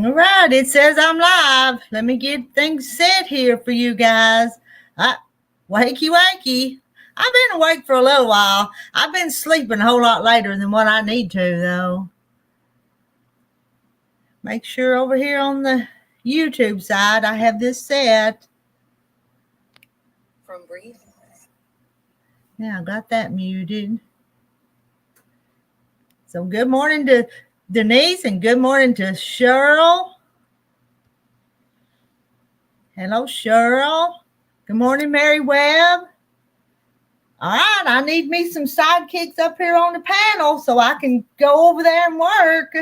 All right, it says I'm live. Let me get things set here for you guys. Wakey, wakey. I've been awake for a little while. I've been sleeping a whole lot later than what I need to, though. Make sure over here on the YouTube side I have this set. From Rita. Yeah, I got that muted. So good morning to Denise and good morning to Cheryl. Hello, Cheryl. Good morning, Mary Webb. All right, I need me some sidekicks up here on the panel so I can go over there and work.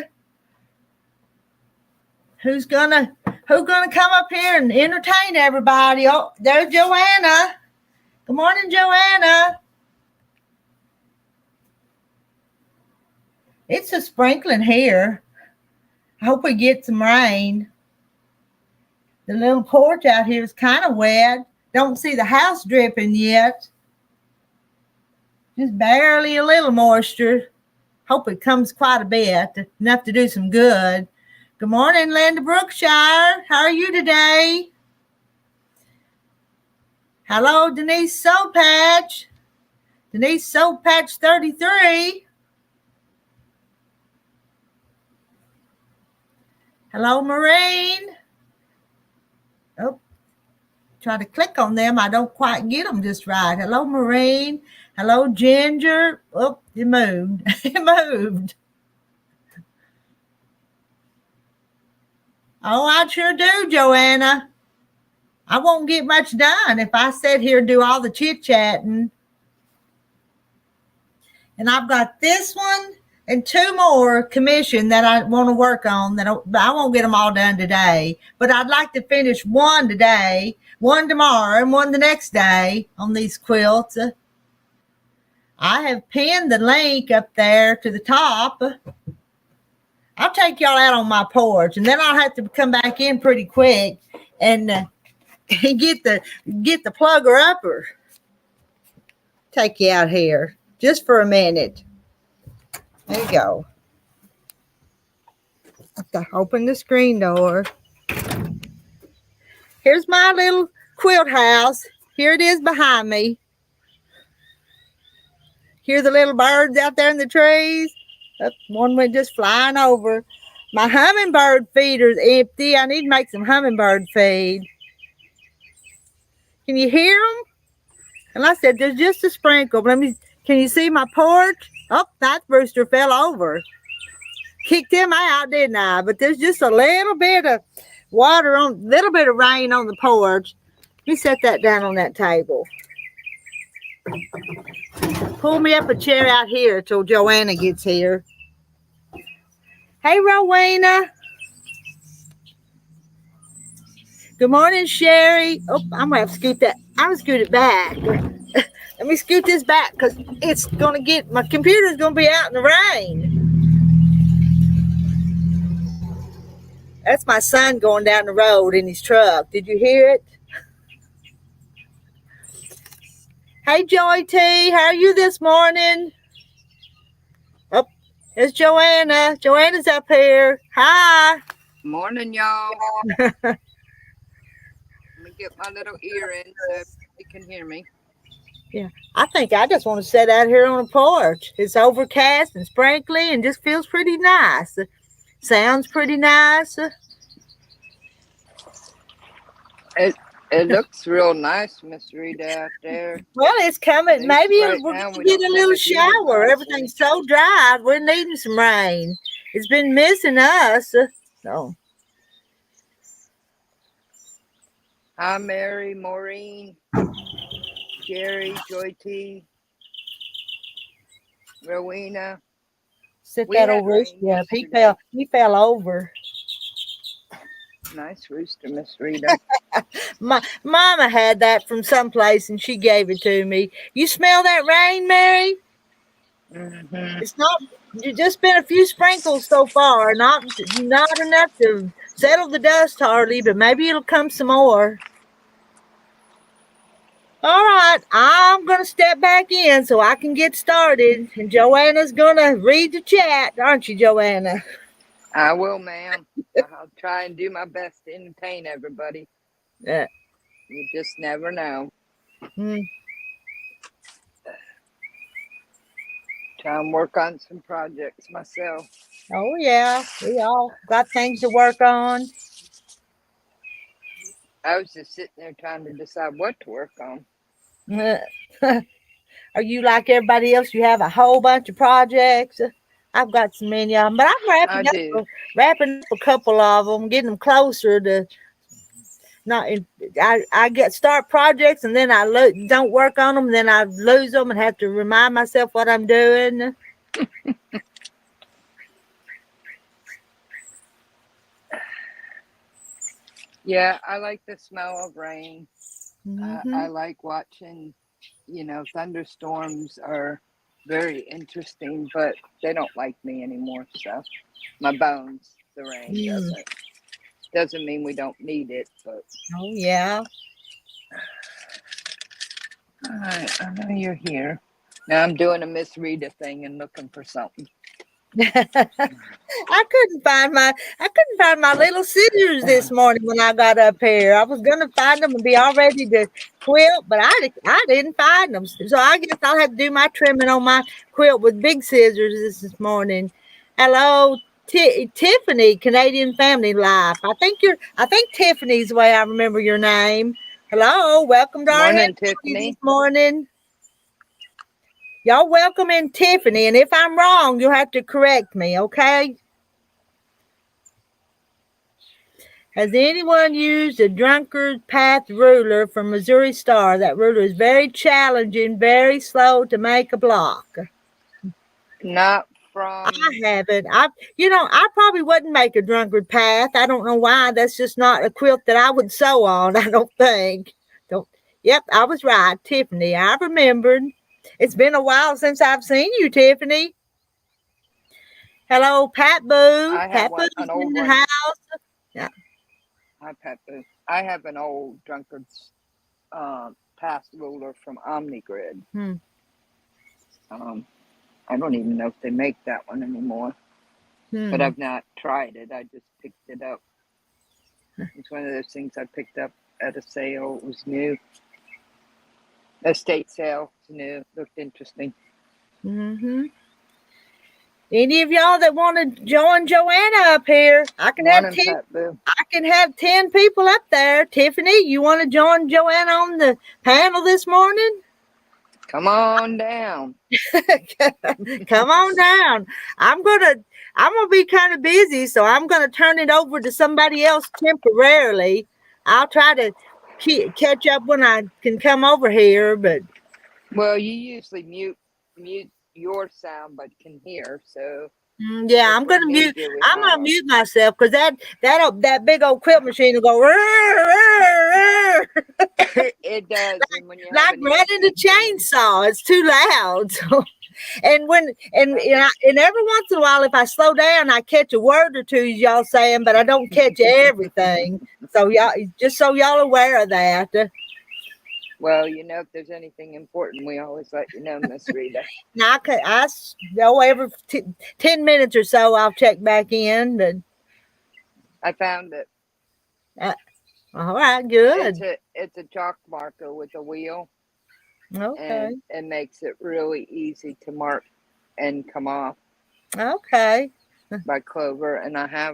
Who's gonna come up here and entertain everybody? Oh, there's Joanna. Good morning, Joanna. It's a sprinkling here. I hope we get some rain. The little porch out here is kind of wet. Don't see the house dripping yet. Just barely a little moisture. Hope it comes quite a bit. Enough to do some good. Good morning, Linda Brookshire. How are you today? Hello, Denise Soapatch. Denise Soapatch 33. Hello, Maureen. Oh, try to click on them. I don't quite get them just right. Hello, Maureen. Hello, Ginger. Oh, it moved. It moved. Oh, I sure do, Joanna. I won't get much done if I sit here and do all the chit-chatting. And I've got this one and two more commissioned that I want to work on. That I won't get them all done today. But I'd like to finish one today, one tomorrow, and one the next day on these quilts. I have pinned the link up there to the top. I'll take y'all out on my porch, and then I'll have to come back in pretty quick and get the plugger upper. Take you out here just for a minute. There you go. I have to open the screen door. Here's my little quilt house. Here it is behind me. Hear the little birds out there in the trees? One went just flying over. My hummingbird feeder's empty. I need to make some hummingbird feed. Can you hear them? And I said, there's just a sprinkle. Can you see my porch? Oh, that rooster fell over. Kicked him out, didn't I? But there's just a little bit of water little bit of rain on the porch. Let me set that down on that table. Pull me up a chair out here till Joanna gets here. Hey, Rowena. Good morning, Sherry. Oh, I'm going to have to scoot that. I'm going to scoot it back. Let me scoot this back because it's going to get, my computer's going to be out in the rain. That's my son going down the road in his truck. Did you hear it? Hey, Joy T, how are you this morning? Oh, there's Joanna. Joanna's up here. Hi. Morning, y'all. Let me get my little ear in so you can hear me. Yeah, I think I just want to sit out here on the porch. It's overcast and sprinkly and just feels pretty nice. Sounds pretty nice. It looks real nice, Miss Rita, out there. Well, it's coming. Maybe we're going to get a little shower. Everything's so dry. We're needing some rain. It's been missing us. So. Hi, Mary, Maureen, Jerry, Joy T, Rowena. Sit that old rooster up. He fell over. Nice rooster, Miss Rita. My mama had that from someplace and she gave it to me. You smell that rain, Mary? Mm-hmm. It's just been a few sprinkles so far. Not enough to settle the dust hardly, but maybe it'll come some more. All right, I'm going to step back in so I can get started. And Joanna's going to read the chat, aren't you, Joanna? I will, ma'am. I'll try and do my best to entertain everybody. Yeah. You just never know. Mm. Try and work on some projects myself. Oh yeah, we all got things to work on. I was just sitting there trying to decide what to work on. Are you like everybody else? You have a whole bunch of projects. I've got so many of them, but I'm I do. wrapping up a couple of them, getting them closer to not. I get start projects and then don't work on them, and then I lose them and have to remind myself what I'm doing. Yeah, I like the smell of rain. Mm-hmm. I like watching, thunderstorms are very interesting, but they don't like me anymore. So my bones, the rain doesn't mean we don't need it, but Oh yeah. all right, I know you're here. Now I'm doing a Miss Rita thing and looking for something. I couldn't find my little scissors this morning when I got up here. I was gonna find them and be all ready to quilt, but I didn't find them. So I guess I'll have to do my trimming on my quilt with big scissors this morning. Hello, Tiffany, Canadian Family Life. I think Tiffany's the way I remember your name. Hello, welcome to our Morning, this Tiffany. morning. Y'all welcome in Tiffany, and if I'm wrong, you'll have to correct me, okay? Has anyone used a drunkard path ruler from Missouri Star? That ruler is very challenging, very slow to make a block. Not I from. haven't. I probably wouldn't make a drunkard path. I don't know why. That's just not a quilt that I would sew on. I don't think. Don't. Yep, I was right, Tiffany. I remembered. It's been a while since I've seen you, Tiffany. Hello, Pat Boo. I have Pat one, Boo's an in old the one. house. Yeah. Hi, Pepper. I have an old drunkard's path ruler from OmniGrid. Hmm. I don't even know if they make that one anymore, but I've not tried it. I just picked it up. It's one of those things I picked up at a sale. It was new. Estate sale. It's new. Looked interesting. Mm-hmm. Any of y'all that want to join Joanna up here, I can have Morning, Pat Boo. 10 people up there. Tiffany, you want to join Joanna on the panel this morning? Come on down. Come on down. I'm gonna be kind of busy, so I'm gonna turn it over to somebody else temporarily. I'll try to catch up when I can come over here, but Well, you usually mute your sound, but can hear. So yeah, if I'm we gonna need mute. you, we I'm have gonna a. mute myself because that big old quilt machine will go It does, and when you have like an running a irritation. chainsaw. It's too loud. So, and every once in a while, if I slow down, I catch a word or two, y'all saying, but I don't catch everything. So y'all, just so y'all aware of that. Well, if there's anything important, we always let you know, Miss Rita. Now I know every 10 minutes or so, I'll check back in. But I found it. all right, good. It's a chalk marker with a wheel, Okay. and it makes it really easy to mark and come off Okay. by Clover. And I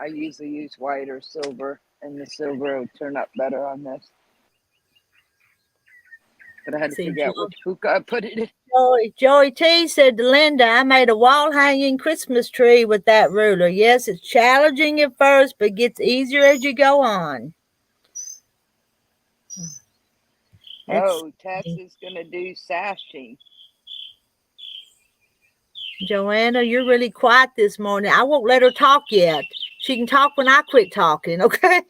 usually use white or silver, and the silver will turn up better on this. But I had to figure out which hook I put it in. Joey T said to Linda, I made a wall hanging Christmas tree with that ruler. Yes, it's challenging at first, but gets easier as you go on. Tess is going to do sashing. Joanna, you're really quiet this morning. I won't let her talk yet. She can talk when I quit talking, okay?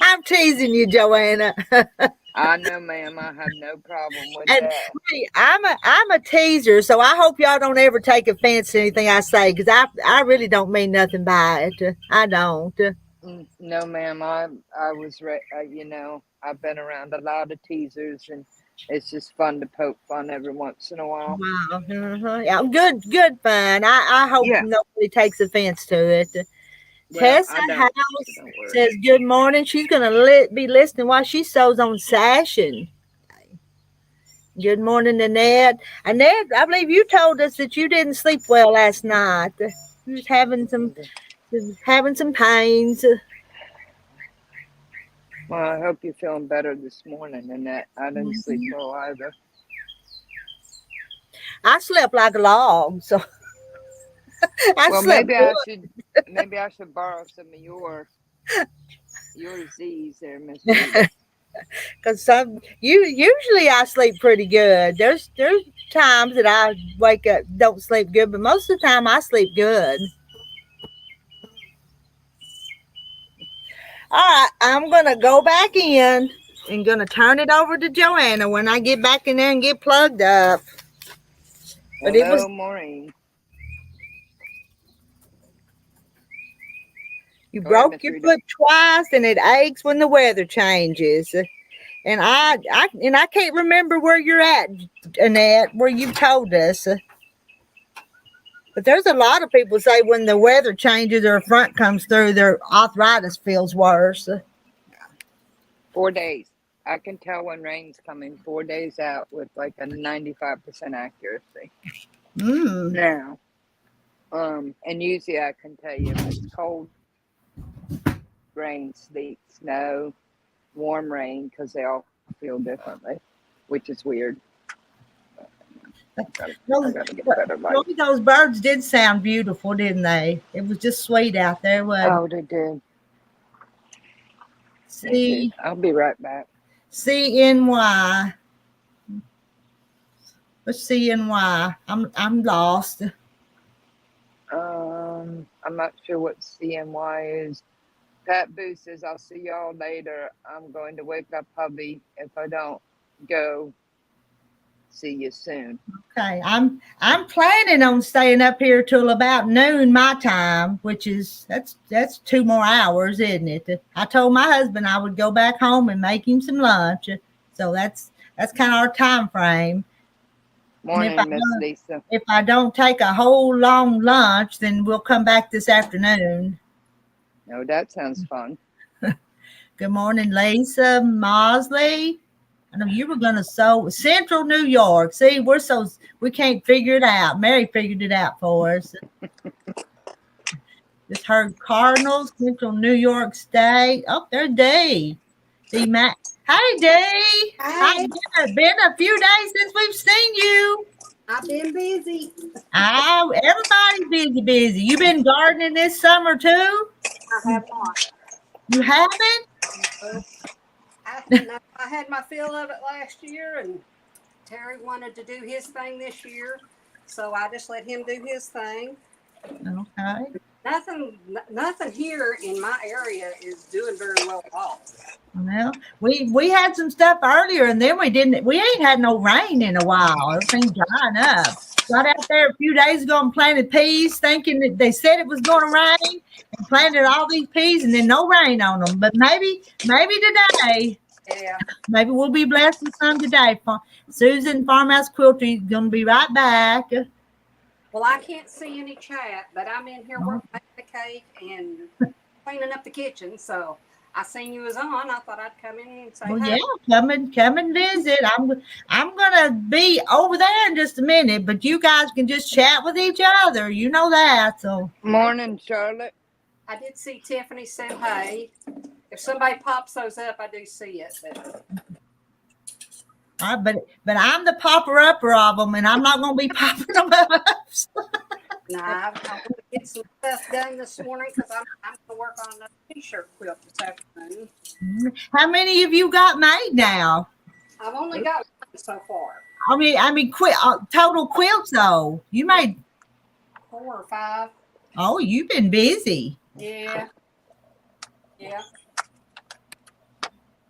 I'm teasing you, Joanna. I know, ma'am. I have no problem with And that. I'm a teaser, so I hope y'all don't ever take offense to anything I say, because I really don't mean nothing by it. I don't. No, ma'am. I was, I've been around a lot of teasers, and It's just fun to poke fun every once in a while. Wow. Yeah, good fun. I hope Yeah, nobody takes offense to it. well, Tessa I don't, so House don't worry. says good morning. She's gonna be listening while she sews on sashing. Good morning, Annette. Annette, I believe you told us that you didn't sleep well last night. You was having some pains. Well, I hope you're feeling better this morning, Annette. I didn't sleep Mhm. well either. I slept like a log, so I Well, slept good. maybe I should borrow some of your Z's there, Miss Rita. Cause usually I sleep pretty good. There's times that I wake up don't sleep good, but most of the time I sleep good. All right, I'm gonna go back in and gonna turn it over to Joanna when I get back in there and get plugged up. But it was Hello, Maureen. you Go ahead, broke Miss your Rita. foot twice and it aches when the weather changes. And I can't remember where you're at, Annette, where you told us. But there's a lot of people say when the weather changes or a front comes through, their arthritis feels worse. 4 days. I can tell when rain's coming 4 days out with like a 95% accuracy. Mm. Now, and usually I can tell you if it's cold rain, sleet, snow, warm rain, because they all feel differently, which is weird. I Those, gotta get better light. those birds did sound beautiful, didn't they? It was just sweet out there. Oh, they did. They did. I'll be right back. CNY. What's CNY? I'm lost. I'm not sure what CNY is. Pat Boo says, I'll see y'all later. I'm going to wake up hubby. If I don't go, see you soon. Okay, I'm planning on staying up here till about noon my time, which is that's 2 more hours, isn't it? I told my husband I would go back home and make him some lunch, so that's kind of our time frame. And Morning, Miss Lisa. if I don't take a whole long lunch, then we'll come back this afternoon. No, that sounds fun. Good morning, Lisa Mosley. I know you were gonna sew Central New York. See, we can't figure it out. Mary figured it out for us. Just heard Cardinals, Central New York State. Oh, there's Dee. Dee Mac. Hey, Dee. Hey, It's been a few days since we've seen you. I've been busy. Oh, everybody's busy. You been gardening this summer too? I have not. You haven't? I had my fill of it last year, and Terry wanted to do his thing this year, so I just let him do his thing. Okay. Nothing here in my area is doing very well at all. Well, we had some stuff earlier, and then we ain't had no rain in a while. Everything's drying up. Got out there a few days ago and planted peas, thinking that they said it was going to rain, and planted all these peas, and then no rain on them. But maybe today, Yeah. maybe we'll be blessed with some today. Susan Farmhouse Quilting is going to be right back. Well, I can't see any chat, but I'm in here working on the cake and cleaning up the kitchen, so I seen you was on. I thought I'd come in and say Well, hi. yeah, come and visit. I'm gonna be over there in just a minute, but you guys can just chat with each other. You know that. So Morning, Charlotte. I did see Tiffany said hey. If somebody pops those up, I do see it. but I'm the popper upper of them, and I'm not gonna be popping them up. Nah, I'm going to get some stuff done this morning because I'm going to work on another t-shirt quilt this afternoon. How many of you got made now? I've only got one so far. I mean, total quilts though. You made 4 or 5. Oh, you've been busy. Yeah.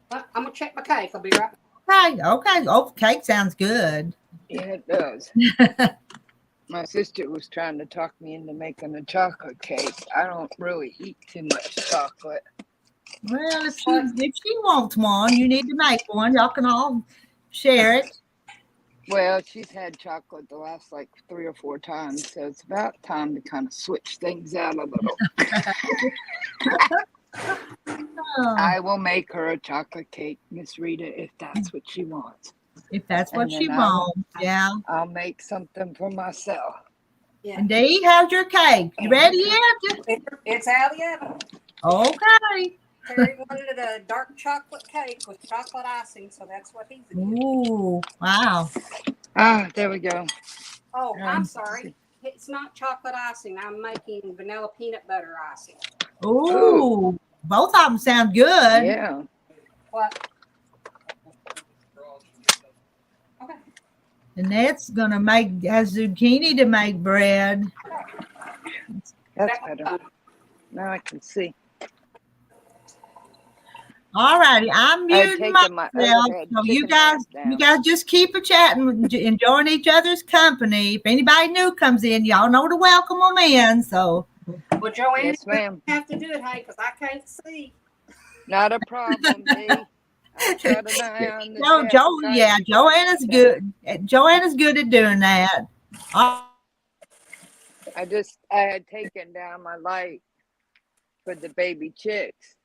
But I'm going to check my cake. I'll be right back. Okay. Oh, cake sounds good. Yeah, it does. My sister was trying to talk me into making a chocolate cake. I don't really eat too much chocolate. Well, if she wants one, you need to make one. Y'all can all share it. Well, she's had chocolate the last like 3 or 4 times, so it's about time to kind of switch things out a little. Oh, I will make her a chocolate cake, Miss Rita, if that's what she wants. if that's what And she then wants, yeah. I'll make something for myself. Yeah. And Dee, how's your cake? You ready yet? It's out of the oven. Okay. Terry wanted a dark chocolate cake with chocolate icing, so that's what he's doing. Ooh, wow. Ah, there we go. Oh, I'm sorry. It's not chocolate icing. I'm making vanilla peanut butter icing. Ooh, both of them sound good. Yeah. What? Okay. Annette's gonna has zucchini to make bread. That's better. Now I can see. All righty, I'm I had muting taken my myself. overhead So chicken wrap you down. guys just keep a chatting, enjoying each other's company. If anybody new comes in, y'all know to welcome them in. So, Well, Joanne, Yes, ma'am. you have to do it, hey, because I can't see. Not a problem, Dee. I'll shut an eye on the no, chat. yeah, Joanna's good. Joanna's good at doing that. I had taken down my light for the baby chicks,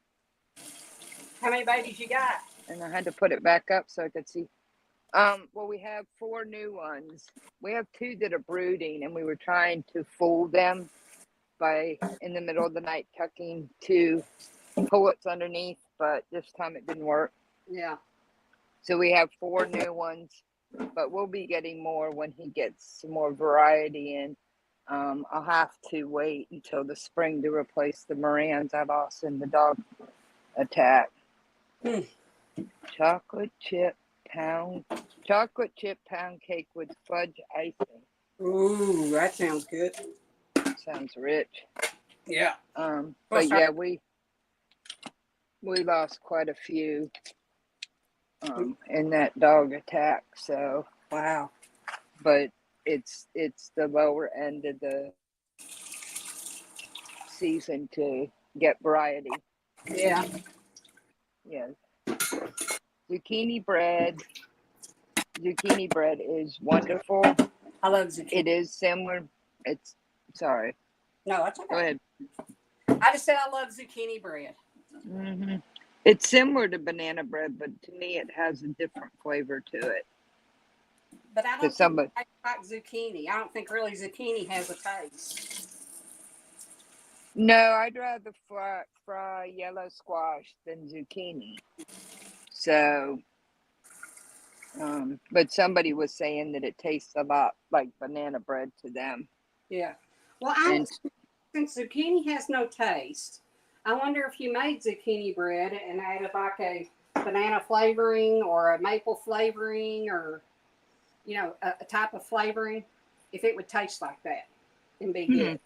How many babies you got? and I had to put it back up so I could see. Well, we have 4 new ones. We have 2 that are brooding, and we were trying to fool them by in the middle of the night tucking 2 pullets underneath, but this time it didn't work. Yeah. So we have 4 new ones, but we'll be getting more when he gets some more variety in. I'll have to wait until the spring to replace the Morans I lost in the dog attack. Chocolate chip pound cake with fudge icing. Ooh, that sounds good. Sounds rich. Yeah. But yeah, we lost quite a few in that dog attack. So Wow. but it's the lower end of the season to get variety. Yeah. Yes. Zucchini bread is wonderful. I love zucchini. It is similar. It's sorry. No, that's okay. Go ahead. I just said I love zucchini bread. Mm-hmm. It's similar to banana bread, but to me it has a different flavor to it. But I don't think I like zucchini. I don't think really zucchini has a taste. No, I'd rather fry yellow squash than zucchini. So, but somebody was saying that it tastes a lot like banana bread to them. Yeah. Well, since zucchini has no taste, I wonder if you made zucchini bread and added like a banana flavoring or a maple flavoring or, you know, a type of flavoring, if it would taste like that and be good.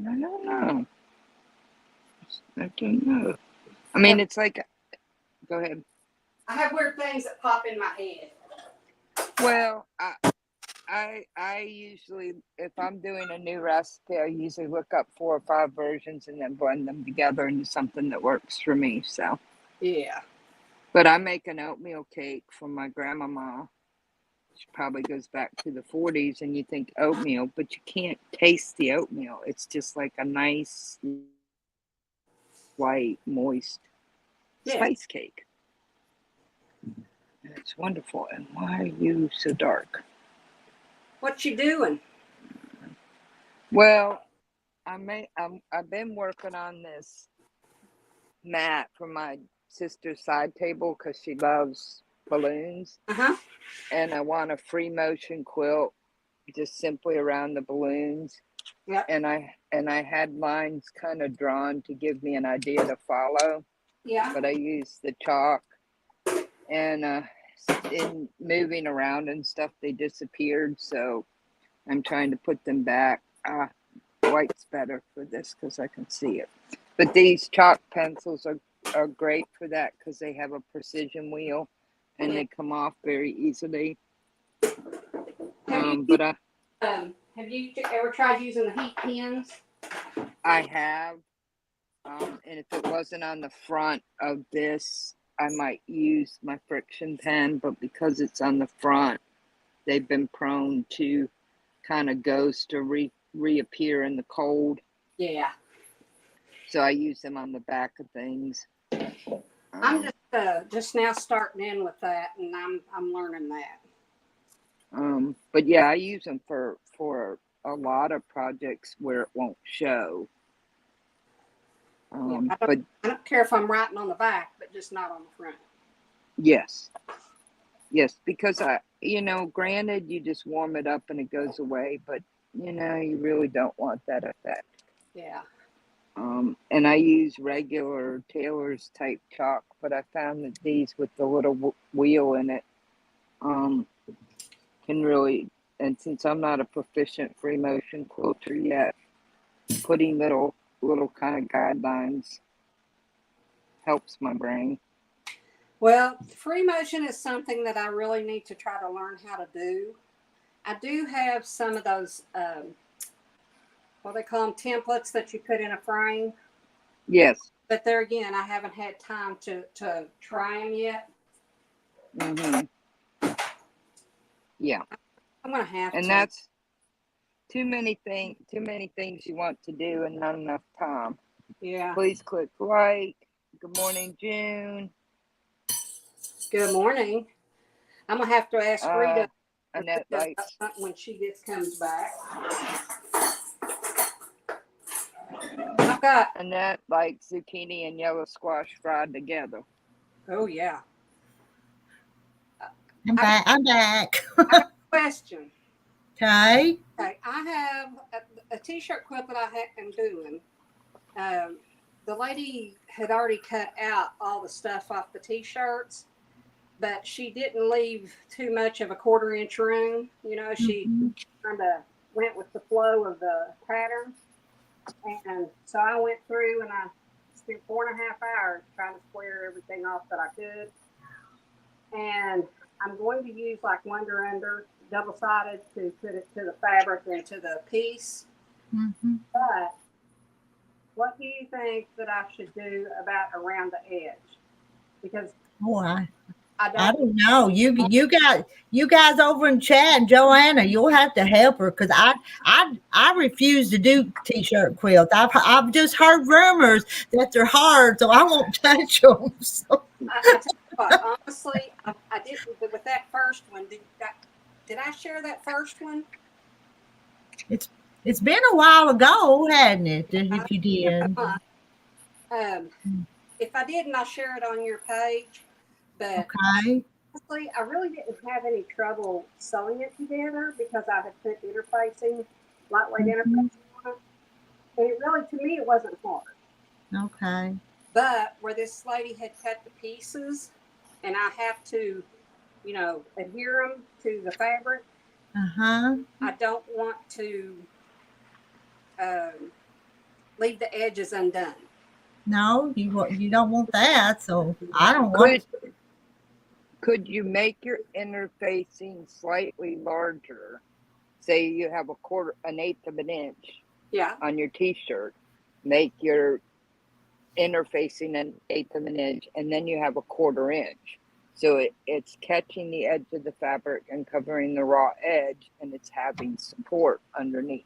I don't know. I don't know. I mean, it's like, go ahead. I have weird things that pop in my head. Well, I usually, if I'm doing a new recipe, I usually look up 4 or 5 versions and then blend them together into something that works for me. So, Yeah. but I make an oatmeal cake from my grandmama. She probably goes back to the 40s, and you think oatmeal, but you can't taste the oatmeal. It's just like a nice, white, moist spice cake. And it's wonderful. And why are you so dark? What you doing? Well, I've been working on this mat for my sister's side table because she loves balloons. And I want a free motion quilt just simply around the balloons. Yeah. And I had lines kind of drawn to give me an idea to follow. Yeah. But I used the chalk, and in moving around and stuff, they disappeared. So I'm trying to put them back. White's better for this because I can see it. But these chalk pencils are great for that because they have a precision wheel and they come off very easily. Have you ever tried using the heat pins? I have. And if it wasn't on the front of this I might use my friction pen, but because it's on the front, they've been prone to kind of ghost or reappear in the cold. Yeah. So I use them on the back of things. I'm just now starting in with that, and I'm learning that. But yeah, I use them for a lot of projects where it won't show. Yeah, But I don't care if I'm writing on the back, but just not on the front. yes, because granted, you just warm it up and it goes away, but you really don't want that effect. Yeah. And I use regular Taylor's type chalk, but I found that these with the little wheel in it, can really, and since I'm not a proficient free motion quilter yet, putting little kind of guidelines helps my brain. Well, free motion is something that I really need to try to learn how to do. I do have some of those, what they call them, templates that you put in a frame. Yes. But there again, I haven't had time to try them yet. Yeah. I'm gonna have and to. that's too many things you want to do and not enough time. Yeah. Please click like. Good morning, June. Good morning. I'm gonna have to ask Rita Annette likes when she comes back. I've got Annette likes zucchini and yellow squash fried together. Oh yeah. I'm back. I'm back. I got a question. Okay. Okay, I have a t-shirt quilt that I am doing. The lady had already cut out all the stuff off the t-shirts, but she didn't leave too much of a 1/4 inch room. She kind of went with the flow of the pattern. And so I went through and I spent 4.5 hours trying to square everything off that I could. And I'm going to use like Wonder Under double-sided to put it to the fabric and to the piece. But what do you think that I should do about around the edge? Because I don't know. You guys over in chat, and Joanna, you'll have to help her because I refuse to do t-shirt quilts. I've just heard rumors that they're hard, so I won't touch them. So. I tell you what, honestly, I didn't with that first one. Did I share that first one? It's been a while ago, hadn't it? If you did. If I didn't, I'll share it on your page. But okay. Honestly, I really didn't have any trouble sewing it together because I had put lightweight interfacing on it. And it really, to me, it wasn't hard. Okay. But where this lady had cut the pieces, and I have to, adhere them to the fabric. I don't want to leave the edges undone. No, you don't want that, so I don't want. Could you make your interfacing slightly larger? Say you have an 1/8 of an inch. Yeah. On your t-shirt, make your interfacing an 1/8 of an inch, and then you have a 1/4 inch. So it's catching the edge of the fabric and covering the raw edge, and it's having support underneath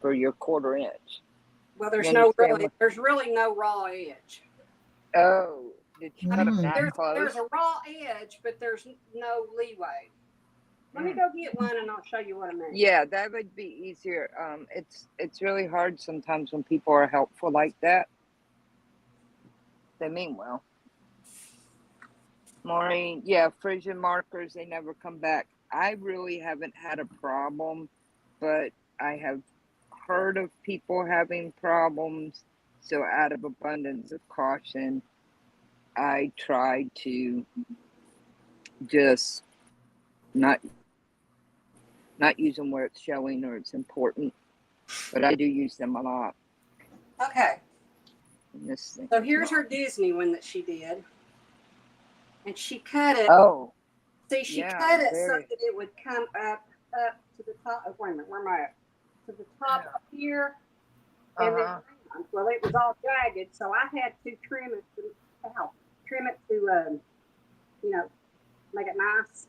for your 1/4 inch. Well, there's really no raw edge. Oh, did you cut them that close? There's a raw edge, but there's no leeway. Let me go get one and I'll show you what I mean. Yeah, that would be easier. It's really hard sometimes when people are helpful like that. They mean well. Maureen, yeah, Frisian markers, they never come back. I really haven't had a problem, but I have heard of people having problems. So out of abundance of caution, I try to just not use them where it's showing or it's important, but I do use them a lot. Okay. So here's her Disney one that she did, and she cut it. Oh. See, she cut it so that it would come up to the top. Oh, wait a minute, where am I at? To the top up here, and then well, it was all jagged, so I had to trim it out. trim it to, you know, make it nice.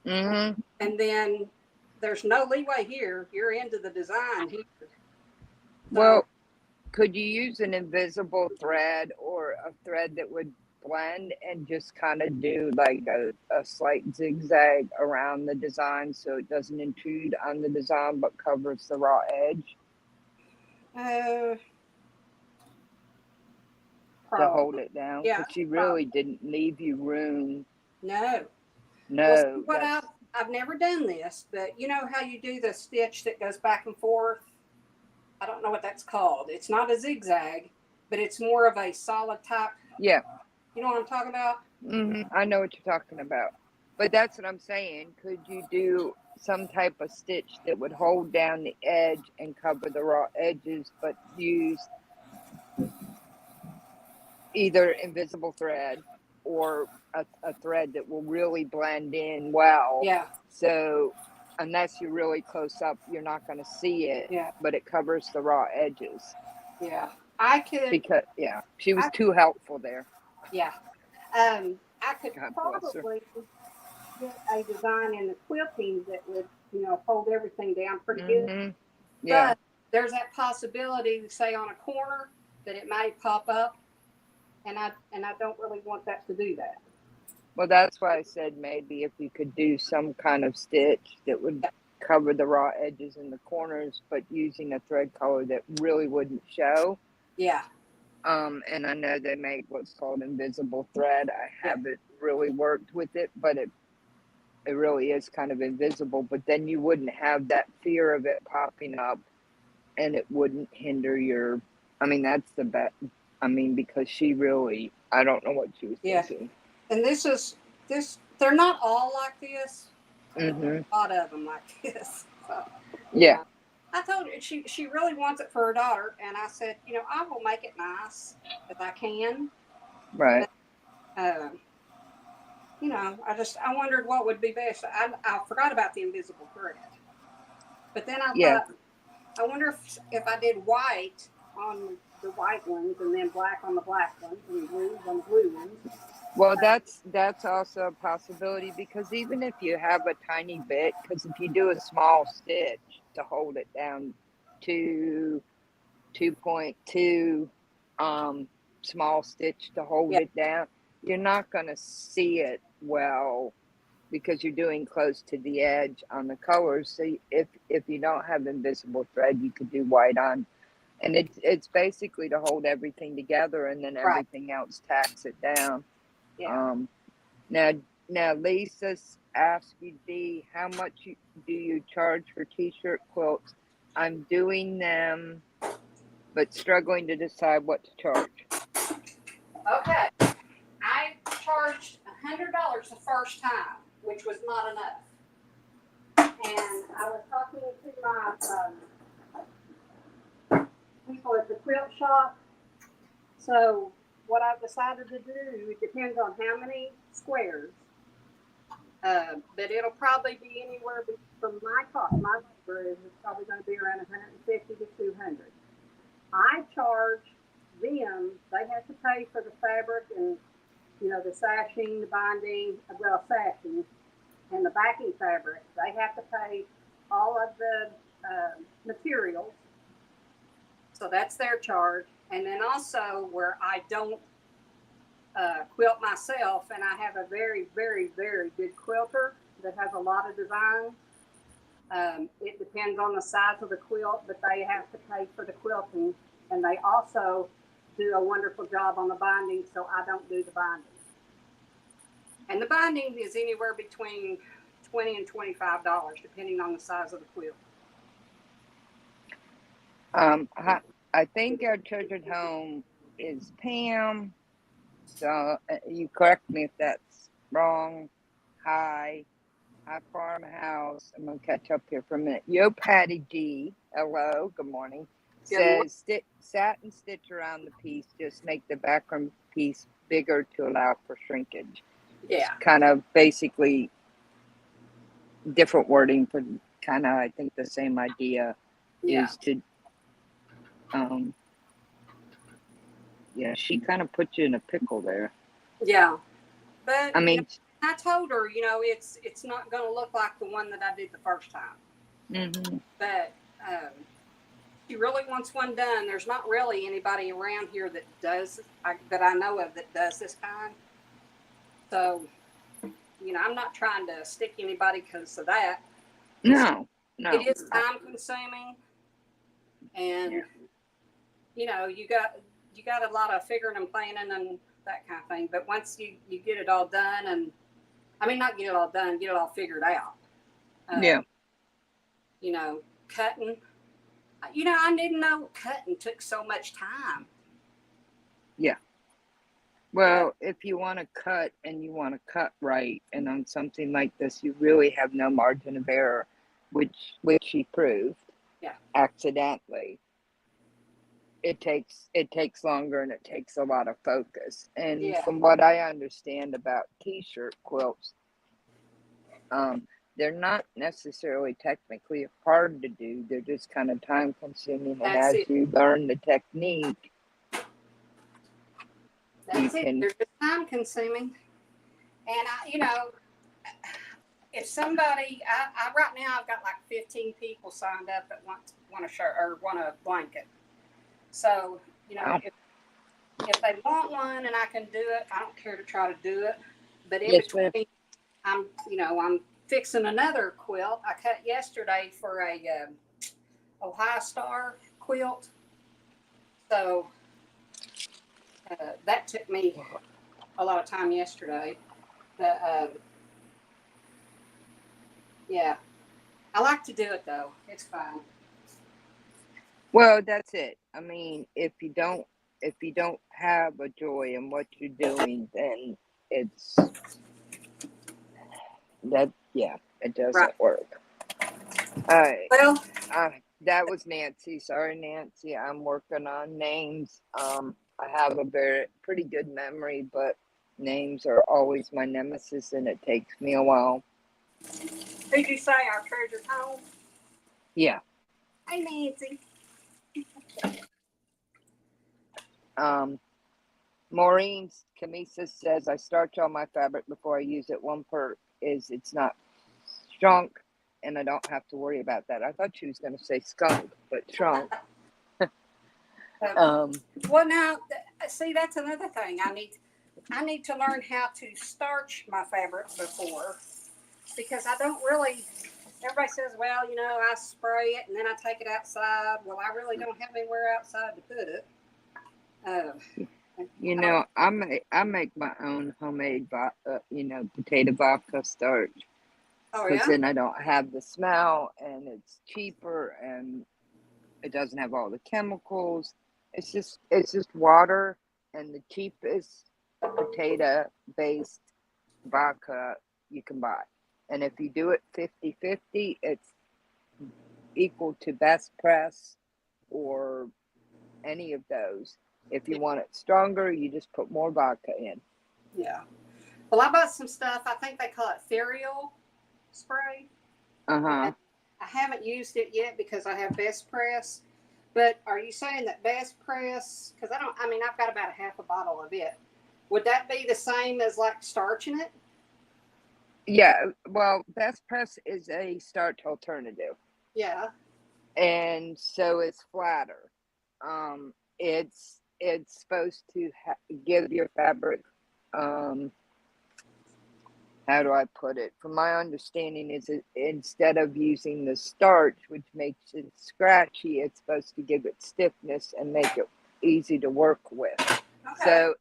Mm-hmm. And then there's no leeway here. You're into the design here. Well, could you use an invisible thread or a thread that would blend and just kind of do like a slight zigzag around the design so it doesn't intrude on the design but covers the raw edge So, to hold it down? Yeah, Because she really didn't leave you room. no. No, Well, see, what that's I've never done this, but you know how you do the stitch that goes back and forth? I don't know what that's called. It's not a zigzag, but it's more of a solid type. yeah. You know what I'm talking about? I know what you're talking about. But that's what I'm saying. Could you do some type of stitch that would hold down the edge and cover the raw edges, but use either invisible thread or a thread that will really blend in well? Yeah, So unless you're really close up, you're not going to see it, yeah, but it covers the raw edges. yeah. I could, Because, she was too helpful there. yeah. I could God bless her. probably get a design in the quilting that would, you know, hold everything down pretty good. Yeah. But there's that possibility, say on a corner, that it may pop up, and I don't really want that to do that. Well, that's why I said maybe if you could do some kind of stitch that would cover the raw edges in the corners, but using a thread color that really wouldn't show. Yeah. And I know they make what's called invisible thread. I haven't really worked with it, but it really is kind of invisible. But then you wouldn't have that fear of it popping up, and it wouldn't hinder your. I mean, that's the best. I mean, because she really, I don't know what she was thinking. And this, they're not all like this. Mm-hmm. A lot of them like this. So, yeah. I told her she really wants it for her daughter, and I said, you know, I will make it nice if I can. Right. But, you know, I wondered what would be best. I forgot about the invisible thread, but then I thought, I wonder if I did white on the white ones and then black on the black ones and blues on the blue ones. Well, that's also a possibility, because even if you have a tiny bit, because if you do a small stitch to hold it down to 2.2 small stitch to hold it down, you're not going to see it well because you're doing close to the edge on the colors. So if you don't have invisible thread, you could do white on, and it's basically to hold everything together, and then everything else tacks it down. Yeah. Now Lisa's asked you, Dee, how much do you charge for t-shirt quilts? I'm doing them, but struggling to decide what to charge. Okay. I charged $100 the first time, which was not enough. And I was talking to my people at the quilt shop. So what I've decided to do, it depends on how many squares. But it'll probably be anywhere from my cost. My labor is probably going to be around 150 to 200. I charge them. They have to pay for the fabric and, you know, the sashing, the binding, sashing, and the backing fabric. They have to pay all of the materials. So that's their charge. And then also where I don't quilt myself, and I have a very, very, very good quilter that has a lot of design. It depends on the size of the quilt, but they have to pay for the quilting, and they also do a wonderful job on the binding, so I don't do the binding. And the binding is anywhere between $20 and $25, depending on the size of the quilt. I think our treasured home is Pam. So you correct me if that's wrong. Hi farmhouse. I'm gonna catch up here for a minute. Yo Patty G, hello, good morning. Says satin stitch around the piece, just make the background piece bigger to allow for shrinkage. Yeah. Kind of basically different wording for kind of, I think, the same idea. Is to she kind of put you in a pickle there. Yeah. But I you know, mean, I told her, you know, it's not going to look like the one that I did the first time. mhm. But she really wants one done. There's not really anybody around here that does that I know of that does this kind. So you know, I'm not trying to stick anybody because of that. It's No, it no. is time consuming, and Yeah. you know, you got a lot of figuring and planning and that kind of thing. But once you get it all done, and I mean, not get it all done, get it all figured out. Yeah. You know, cutting. You know, I didn't know cutting took so much time. Yeah. But Well, if you want to cut and you want to cut right, and on something like this, you really have no margin of error, which she proved yeah, accidentally. It takes longer and it takes a lot of focus. And yeah, from what I understand about t-shirt quilts, um, they're not necessarily technically hard to do. They're just kind of time consuming. And that's as it. you learn the technique, you That's it. can. They're just time consuming. And you know, if somebody, I right now I've got like 15 people signed up that want a shirt or want a blanket. So you know, Wow. if they want one and I can do it, I don't care to try to do it. But in Yes, ma'am. between, I'm fixing another quilt. I cut yesterday for a Ohio Star quilt. So that took me a lot of time yesterday. But yeah, I like to do it though. It's fun. Well, that's it. I mean, if you don't have a joy in what you're doing, then it's that yeah, it Right. doesn't work. All right. Well, That was Nancy. Sorry, Nancy. I'm working on names. I have a very pretty good memory, but names are always my nemesis, and it takes me a while. who'd you say our treasure's home? Yeah. Hey, Nancy. Um, Maureen Camisa says I starch all my fabric before I use it. One perk is it's not shrunk, and I don't have to worry about that. I thought she was going to say skunk, but shrunk. Um, Well, now, see, that's another thing. I need to learn how to starch my fabric before because I don't really. Everybody says, well, you know, I spray it and then I take it outside. Well, I really don't have anywhere outside to put it. Uh, I don't. I make my own homemade, potato vodka starch Oh because yeah. then I don't have the smell, and it's cheaper, and it doesn't have all the chemicals. It's just water and the cheapest potato based vodka you can buy. And if you do it 50-50, it's equal to best press or any of those. If you want it stronger, you just put more vodka in. Yeah. Well, I bought some stuff. I think they call it Therial spray. Uh-huh. And I haven't used it yet because I have Best Press. But are you saying that Best Press? Because I don't. I mean, I've got about a half a bottle of it. Would that be the same as like starching it? Yeah, well, best press is a starch alternative, Yeah. and so it's flatter. It's supposed to give your fabric, um, how do I put it? From my understanding, is it instead of using the starch, which makes it scratchy, it's supposed to give it stiffness and make it easy to work with. Okay. So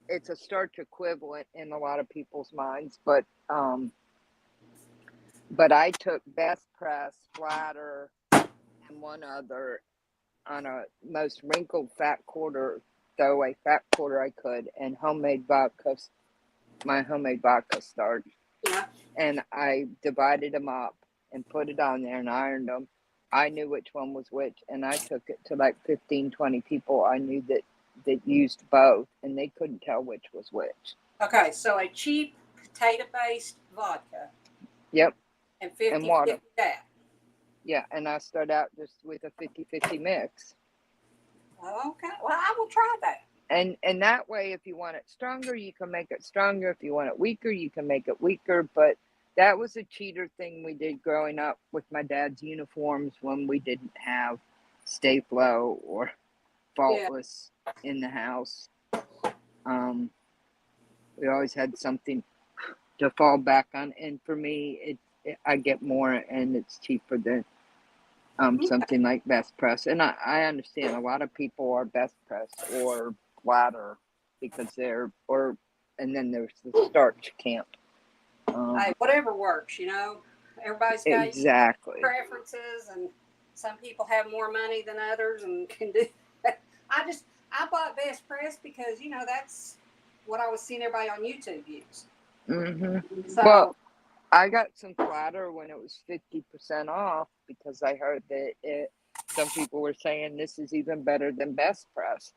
it's a starch equivalent in a lot of people's minds, but I took Best Press, Flatter, and one other on a most wrinkled fat quarter, throwaway fat quarter I could, and my homemade vodka starch. Yeah. And I divided them up and put it on there and ironed them. I knew which one was which, and I took it to like 15, 20 people I knew that used both, and they couldn't tell which was which. Okay. So a cheap potato-based vodka Yep, and and 50 water. 50 that. Yeah, and I start out just with a 50-50 mix. Okay. Well, I will try that. And that way, if you want it stronger, you can make it stronger. If you want it weaker, you can make it weaker. But that was a cheater thing we did growing up with my dad's uniforms when we didn't have Stay Flow or Yeah. Faultless in the house. We always had something to fall back on, and for me, I get more, and it's cheaper than something like Best Press. And I understand a lot of people are Best Press or Flatter because and then there's the starch camp. Hey, whatever works, you know. Everybody's got Exactly. preferences, and some people have more money than others and can do that. I bought Best Press because, you know, that's what I was seeing everybody on YouTube use. Mm-hmm. So, Well, I got some Flatter when it was 50% off because I heard that some people were saying this is even better than Best Press,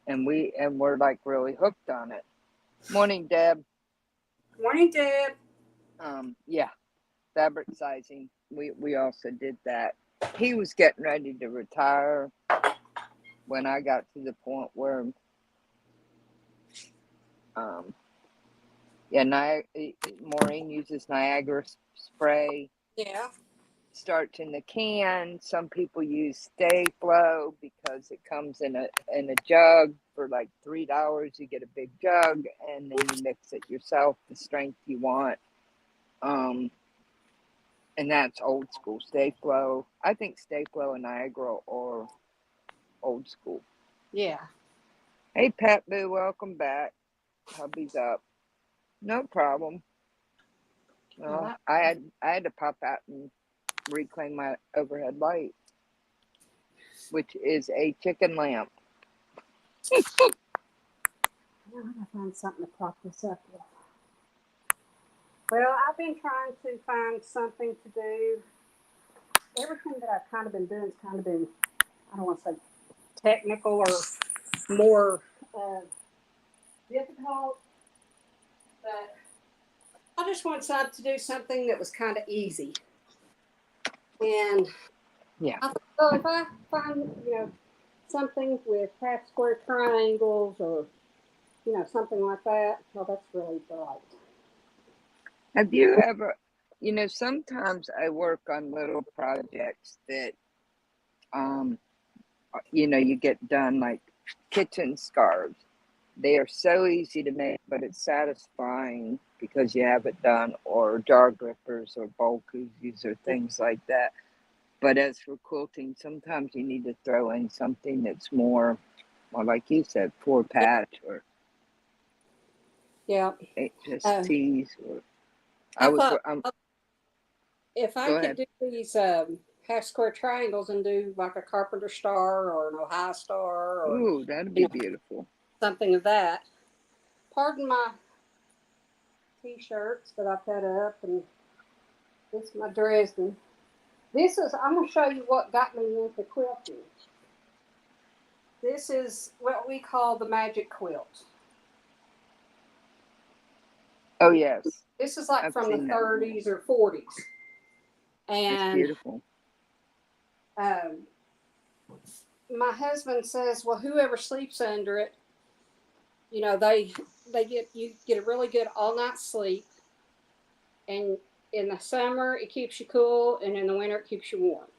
and we're like really hooked on it. Morning, Deb. morning, Deb. Yeah, fabric sizing. We also did that. He was getting ready to retire when I got to the point where Maureen uses Niagara spray. Yeah. Starch in the can. Some people use Stay Flow because it comes in a jug for like $3. You get a big jug, and then you mix it yourself the strength you want. And that's old school. Stay Flow. I think Stay Flow and Niagara are old school. Yeah. Hey, Pat Boo, welcome back. Hubby's up. No problem. Well, I had to pop out and reclaim my overhead light, which is a chicken lamp. I gotta find something to prop this up with. Well, I've been trying to find something to do. Everything that I've kind of been doing has kind of been, I don't want to say technical or more difficult, but I just wanted to do something that was kind of easy. And Yeah. I thought, well, if I find, you know, something with half square triangles or, you know, something like that, well, that's really bright. Have you ever, sometimes I work on little projects that, you get done, like kitchen scarves. They are so easy to make, but it's satisfying because you have it done, or jar grippers or bowl koozies or things like that. But as for quilting, sometimes you need to throw in something that's more, well, like you said, 4-patch or Yeah. HSTs. Or I thought if I could do these half square triangles and do like a carpenter star or an Ohio star or ooh, that'd be beautiful. Something of that. Pardon my t-shirts that I cut up, and this is my Dresden. I'm going to show you what got me into quilting. This is what we call the magic quilt. Oh, yes. This is like from the 30s or 40s. And it's beautiful. My husband says, well, whoever sleeps under it, you know, you get a really good all night sleep. And in the summer, it keeps you cool. And in the winter, it keeps you warm.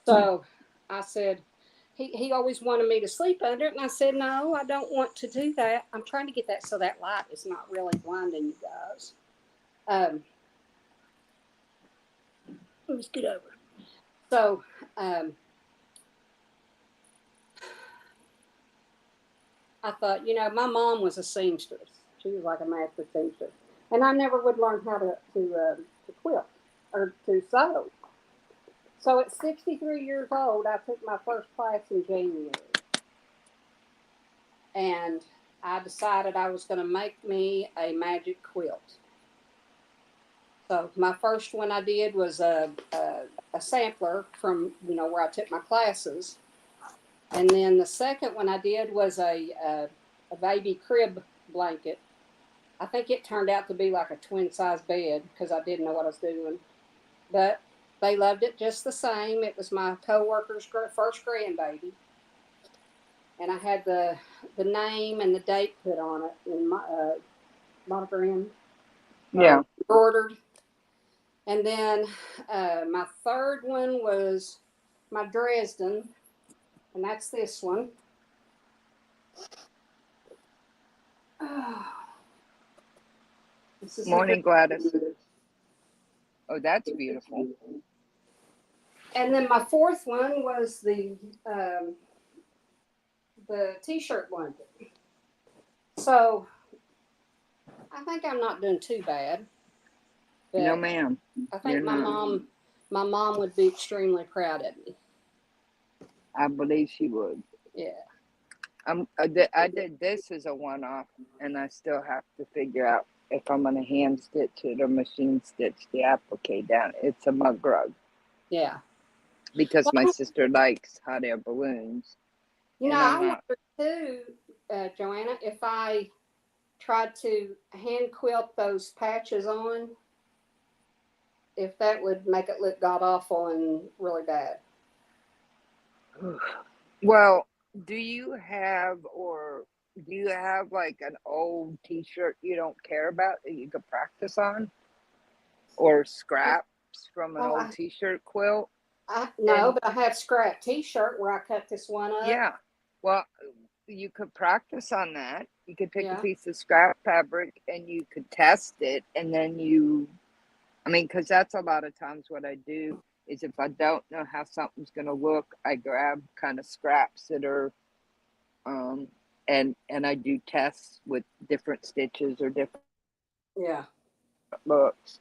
So I said, he always wanted me to sleep under it. And I said, no, I don't want to do that. I'm trying to get that so that light is not really blinding you guys. Let me scoot over. So, I thought, you know, my mom was a seamstress. She was like a master seamstress. And I never would learn how to quilt or to sew. So at 63 years old, I took my first class in January. And I decided I was going to make me a magic quilt. So my first one I did was a sampler from, you know, where I took my classes. And then the second one I did was a baby crib blanket. I think it turned out to be like a twin size bed because I didn't know what I was doing. But they loved it just the same. It was my co-worker's first grandbaby. and I had the name and the date put on it in my monogram Yeah. embroidered. And then my third one was my Dresden, and that's this one. This is Morning, Gladys. Oh, that's beautiful. And then my fourth one was the t-shirt blanket. So I think I'm not doing too bad. But No, ma'am. I think You're not. my mom would be extremely proud of me. I believe she would. Yeah. I did this as a one-off, and I still have to figure out if I'm going to hand stitch it or machine stitch the applique down. It's a mug rug Yeah. because my Well, sister likes hot air balloons. you know, And I I'm not. wonder too, Joanna, if I tried to hand quilt those patches on, if that would make it look god awful and really bad. Well, do you have like an old t-shirt you don't care about that you could practice on? Or scraps from an Oh, old t-shirt quilt? no, And but I have scrap t-shirt where I cut this one up. yeah, well, you could practice on that. You could pick a Yeah. piece of scrap fabric and you could test it, and then because that's a lot of times what I do is if I don't know how something's going to look, I grab kind of scraps that are, and I do tests with different stitches or different Yeah. looks.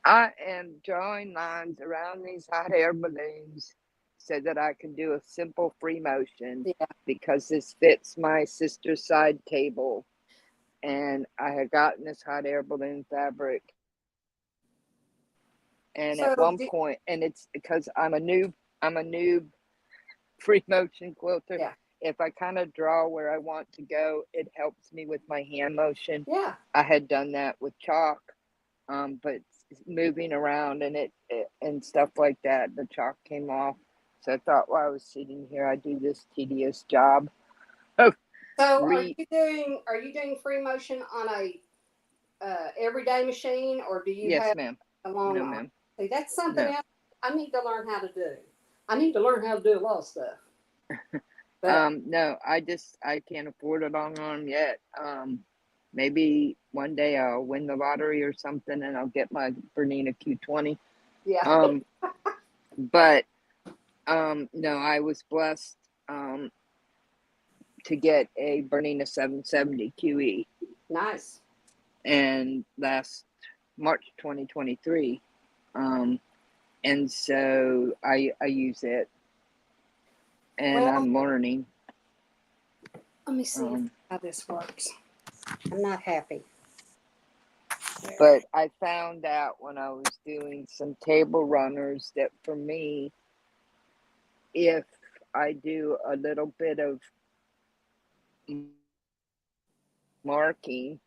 I am drawing lines around these hot air balloons so that I can do a simple free motion Yeah. because this fits my sister's side table. And I had gotten this hot air balloon fabric. And So at one point, and it's because I'm a noob free motion quilter. yeah. If I kind of draw where I want to go, it helps me with my hand motion. Yeah. I had done that with chalk, but moving around and it and stuff like that, the chalk came off. So I thought while I was sitting here, I'd do this tedious job of So are you doing free motion on a everyday machine, or do you Yes, have ma'am. a long No, arm? ma'am. See, that's something No. else I need to learn how to do. I need to learn how to do a lot of stuff. But No, I can't afford a long arm yet. Maybe one day I'll win the lottery or something and I'll get my Bernina Q20. yeah. But no, I was blessed to get a Bernina 770 QE Nice. and last March 2023. And so I use it and Well, I'm learning. let me see how this works. I'm not happy. But I found out when I was doing some table runners that for me, if I do a little bit of marking,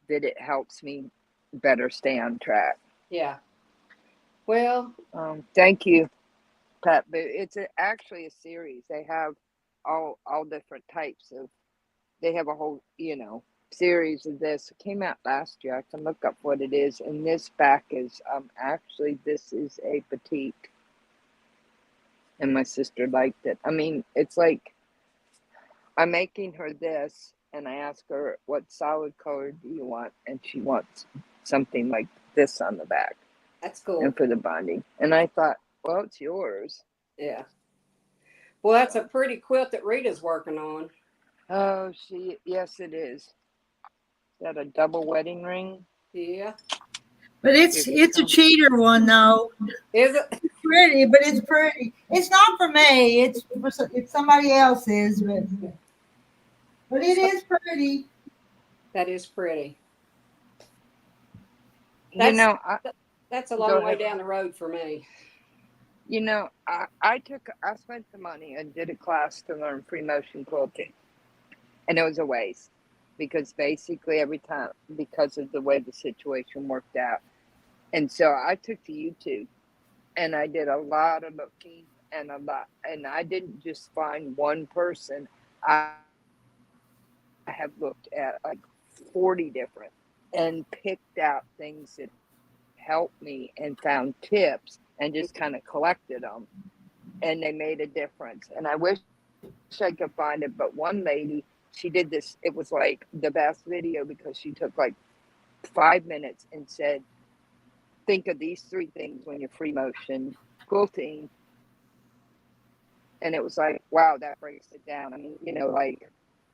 that it helps me better stay on track. Yeah. Well, Thank you, Pat. But it's actually a series. They have all different types of. They have a whole series of this. It came out last year. I can look up what it is. And this back is actually this is a petite. And my sister liked it. I mean, it's like I'm making her this, and I ask her what solid color do you want, and she wants something like this on the back. that's cool. And for the binding. And I thought, well, it's yours. Yeah. Well, that's a pretty quilt that Rita's working on. Oh, yes, it is. Is that a double wedding ring? Yeah. But it's a cheater one though. Is it? It's pretty, but it's pretty. It's not for me. It's somebody else's, but it is pretty. That is pretty. That's a long way down the road for me. I spent the money and did a class to learn free motion quilting, and it was a waste because basically every time, because of the way the situation worked out. And so I took to YouTube and I did a lot of looking and a lot. And I didn't just find one person. I have looked at like 40 different and picked out things that helped me and found tips and just kind of collected them, and they made a difference. And I wish I could find it, but one lady, she did this. It was like the best video because she took like 5 minutes and said, think of these 3 things when you're free motion quilting. And it was like, wow, that breaks it down. I mean, like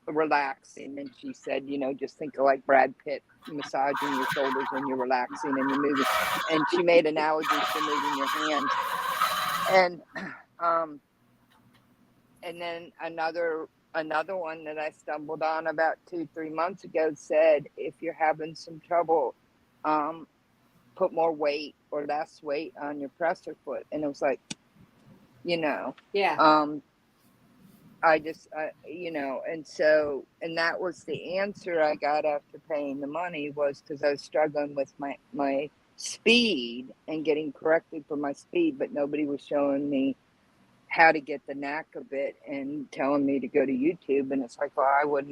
relaxing. And she said, just think of like Brad Pitt massaging your shoulders when you're relaxing and you're moving. And she made analogies to moving your hands. And then another one that I stumbled on about 2-3 months ago said, if you're having some trouble, put more weight or less weight on your presser foot. And it was like, Yeah. and that was the answer I got after paying the money, was because I was struggling with my speed and getting corrected for my speed, but nobody was showing me how to get the knack of it and telling me to go to YouTube. And it's like, well,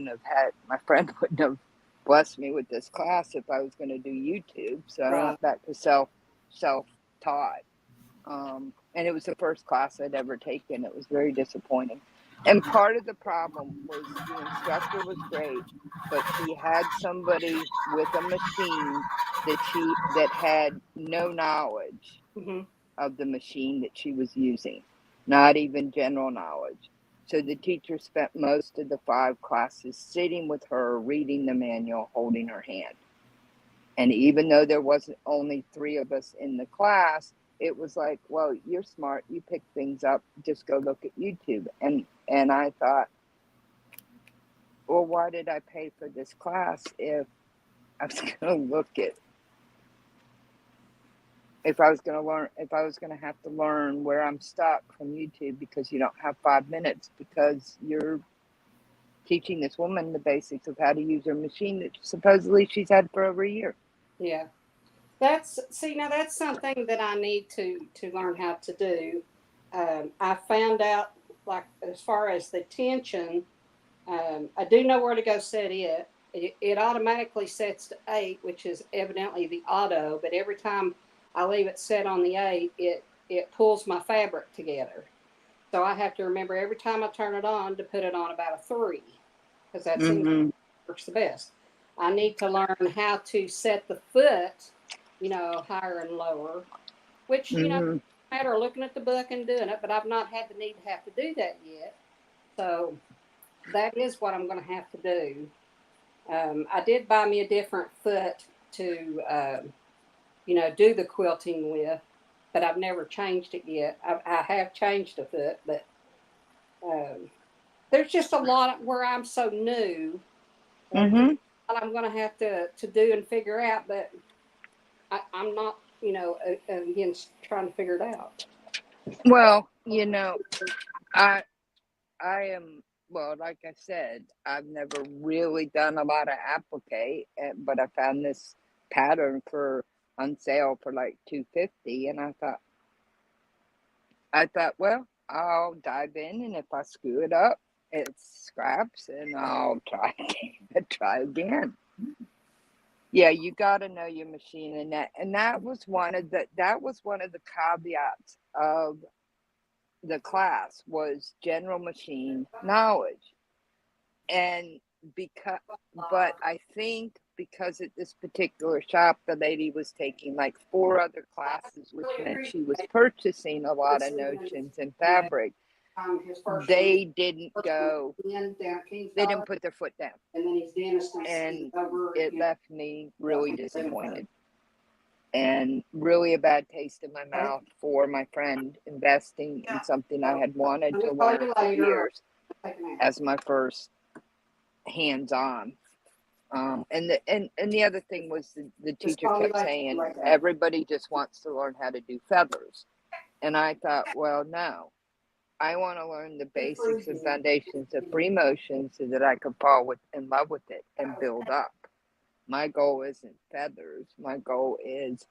my friend wouldn't have blessed me with this class if I was going to do YouTube. So I went back to self-taught. And it was the first class I'd ever taken. It was very disappointing. And part of the problem was the instructor was great, but she had somebody with a machine that had no knowledge of the machine that she was using, not even general knowledge. So the teacher spent most of the 5 classes sitting with her, reading the manual, holding her hand. And even though there wasn't only 3 of us in the class, it was like, well, you're smart. You pick things up. Just go look at YouTube. And I thought, well, why did I pay for this class if I was going to if I was going to have to learn where I'm stuck from YouTube, because you don't have 5 minutes, because you're teaching this woman the basics of how to use her machine that supposedly she's had for over a year. Yeah. That's something that I need to learn how to do. I found out, like, as far as the tension, I do know where to go set it. It automatically sets to 8, which is evidently the auto, but every time I leave it set on the 8, it pulls my fabric together. So I have to remember every time I turn it on to put it on about a 3, because that seems works the best. I need to learn how to set the foot, higher and lower, which, matter of looking at the book and doing it, but I've not had the need to have to do that yet. So that is what I'm going to have to do. I did buy me a different foot to, do the quilting with, but I've never changed it yet. I have changed a foot, but there's just a lot where I'm so new. I'm going to have to do and figure out, but I'm not, against trying to figure it out. Well, I am, well, like I said, I've never really done a lot of applique, but I found this pattern on sale for like $250, and I thought, well, I'll dive in, and if I screw it up, it's scraps, and I'll try again. Yeah, you got to know your machine, and that was one of the caveats of the class, was general machine knowledge. And but I think because at this particular shop, the lady was taking like 4 other classes, which meant she was purchasing a lot of notions and fabric. They didn't put their foot down, and it left me really disappointed and really a bad taste in my mouth for my friend investing in something I had wanted to learn for years as my first hands-on. And the other thing was the teacher kept saying, everybody just wants to learn how to do feathers. And I thought, well, no, I want to learn the basics and foundations of free motion so that I could fall in love with it and build up. My goal isn't feathers. My goal is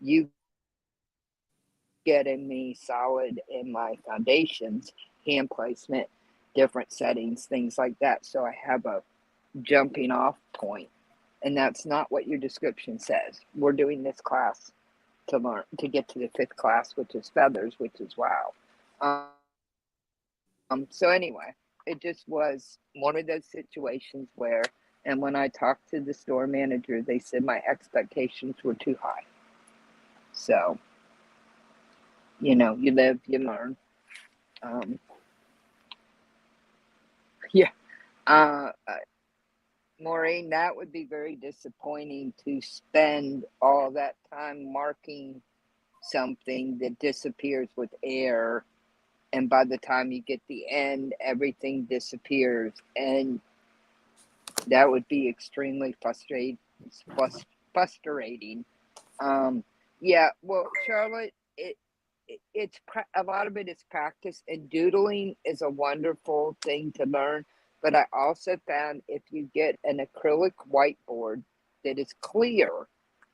you getting me solid in my foundations, hand placement, different settings, things like that. So I have a jumping off point. And that's not what your description says. We're doing this class to learn to get to the 5th class, which is feathers, which is wow. So anyway, it just was one of those situations where, and when I talked to the store manager, they said my expectations were too high. So, you know, you live, you learn. Yeah. Maureen, that would be very disappointing to spend all that time marking something that disappears with air, and by the time you get the end, everything disappears, and that would be extremely frustrating. Yeah, well, Charlotte, it's a lot of it is practice, and doodling is a wonderful thing to learn. But I also found if you get an acrylic whiteboard that is clear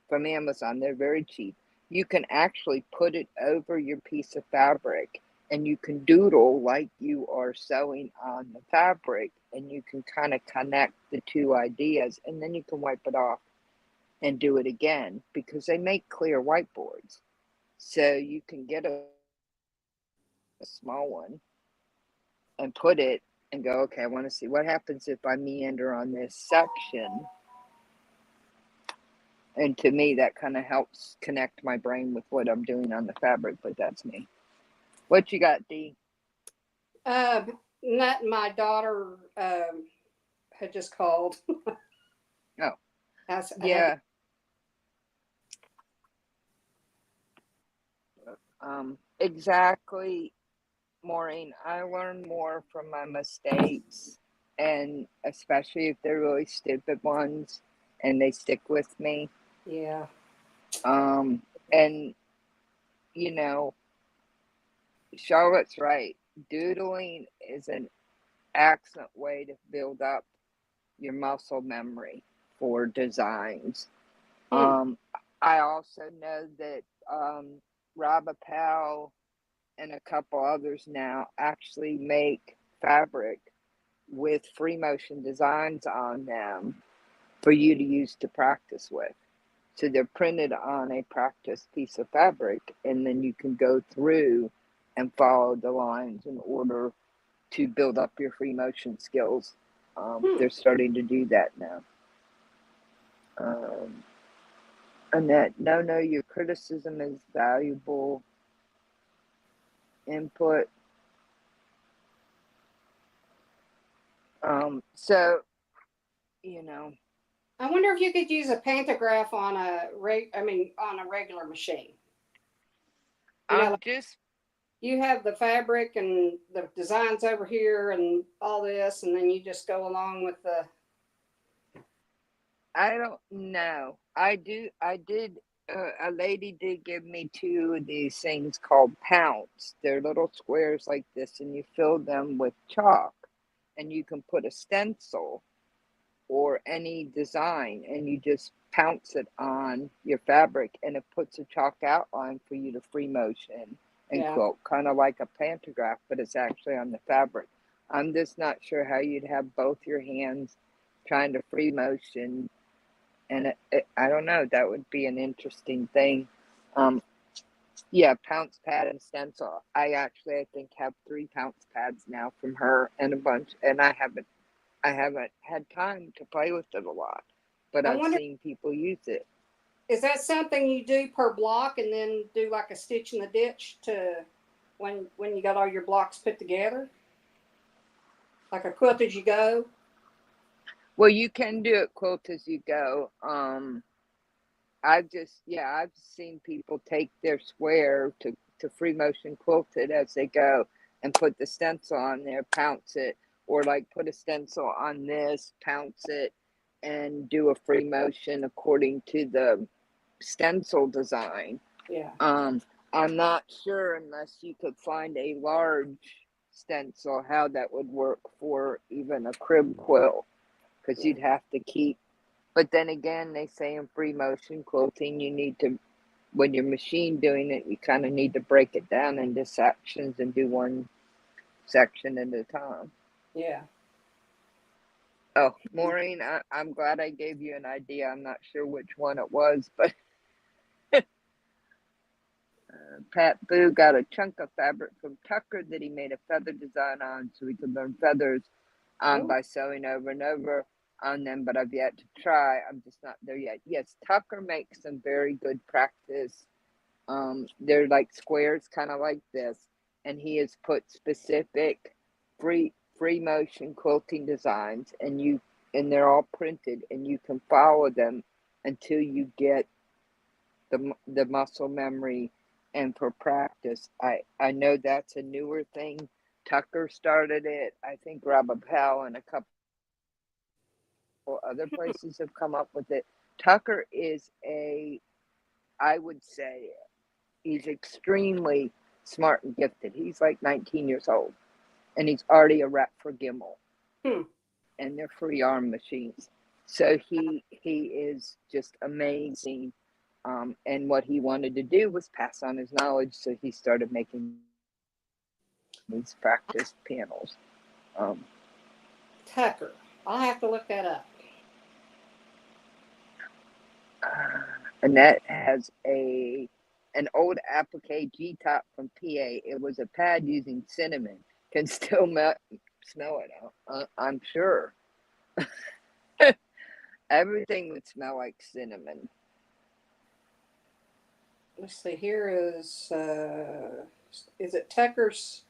from Amazon, they're very cheap. You can actually put it over your piece of fabric, and you can doodle like you are sewing on the fabric, and you can kind of connect the two ideas, and then you can wipe it off and do it again, because they make clear whiteboards. So you can get a small one and put it and go, okay, I want to see what happens if I meander on this section. And to me, that kind of helps connect my brain with what I'm doing on the fabric, but that's me. What you got, Dee? Not my daughter had just called. Oh, Yeah. Exactly, Maureen. I learn more from my mistakes, and especially if they're really stupid ones and they stick with me. Yeah. And you know, Charlotte's right. Doodling is an excellent way to build up your muscle memory for designs. I also know that Rob Appel and a couple others now actually make fabric with free motion designs on them for you to use to practice with. So they're printed on a practice piece of fabric, and then you can go through and follow the lines in order to build up your free motion skills. They're starting to do that now. Annette, no, your criticism is valuable input. So, you know, I wonder if you could use a pantograph on on a regular machine. You know, like just you have the fabric and the designs over here and all this, and then you just go along with the. I don't know. I did. A lady did give me 2 of these things called pounce. They're little squares like this, and you fill them with chalk, and you can put a stencil or any design, and you just pounce it on your fabric, and it puts a chalk outline for you to free motion and quilt, kind of like a pantograph, but it's actually on the fabric. I'm just not sure how you'd have both your hands trying to free motion, and I don't know. That would be an interesting thing. Yeah, pounce pad and stencil. I think have 3 pounce pads now from her and a bunch, and I haven't had time to play with it a lot, but I've seen people use it. Is that something you do per block and then do like a stitch in the ditch to when you got all your blocks put together? Like a quilt as you go? Well, you can do it quilt as you go. I've seen people take their square to free motion quilt it as they go and put the stencil on there, pounce it, or like put a stencil on this, pounce it, and do a free motion according to the stencil design. Yeah. I'm not sure unless you could find a large stencil how that would work for even a crib quilt, because you'd have to keep. But then again, they say in free motion quilting you need to when you're machine doing it, you kind of need to break it down into sections and do one section at a time. Yeah. Oh, Maureen, I'm glad I gave you an idea. I'm not sure which one it was, but Pat Boo got a chunk of fabric from Tucker that he made a feather design on so we could learn feathers Oh, by sewing over and over on them, but I've yet to try. I'm just not there yet. Yes, Tucker makes some very good practice. They're like squares, kind of like this, and he has put specific free motion quilting designs, and they're all printed, and you can follow them until you get the muscle memory. And for practice, I know that's a newer thing. Tucker started it. I think Robert Powell and a couple other places have come up with it. Tucker is I would say, he's extremely smart and gifted. He's like 19 years old, and he's already a rep for Gimmel, and they're free arm machines. So he is just amazing. And what he wanted to do was pass on his knowledge, so he started making these practice panels. Tucker. I'll have to look that up. Annette has an old applique G-top from PA. It was a pad using cinnamon. Can still smell it out. I'm sure. Everything would smell like cinnamon. Let's see. Here is it Tucker's?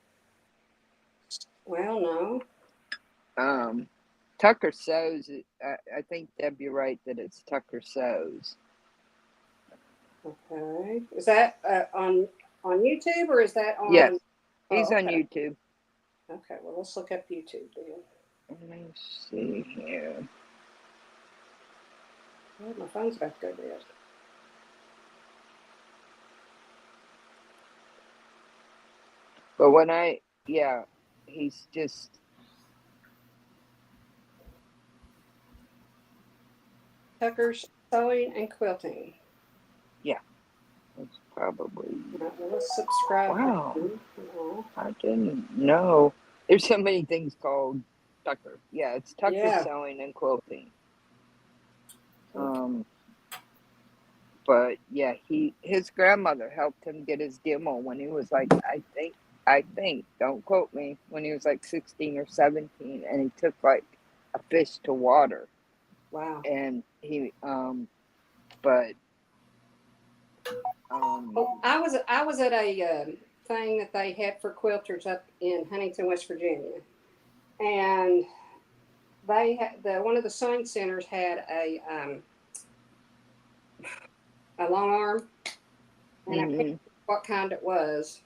Well, no. Tucker Sews. I think Deb, you're right that it's Tucker Sews. Okay. Is that on YouTube or is that on? Yes, he's okay. on YouTube. Okay. Well, let's look up YouTube then. Let me see here. Oh, my phone's about to go dead. But he's just. Tucker's Sewing and Quilting. Yeah, it's probably. Well, let's subscribe. Wow, I didn't know. There's so many things called Tucker. Yeah, it's Tucker Sewing and Quilting. But yeah, his grandmother helped him get his Gimmel when he was like, I think, don't quote me, when he was like 16 or 17, and he took like a fish to water. Wow. And he, well, I was at a thing that they had for quilters up in Huntington, West Virginia, and they had one of the sewing centers had a long arm, and I can't remember what kind it was.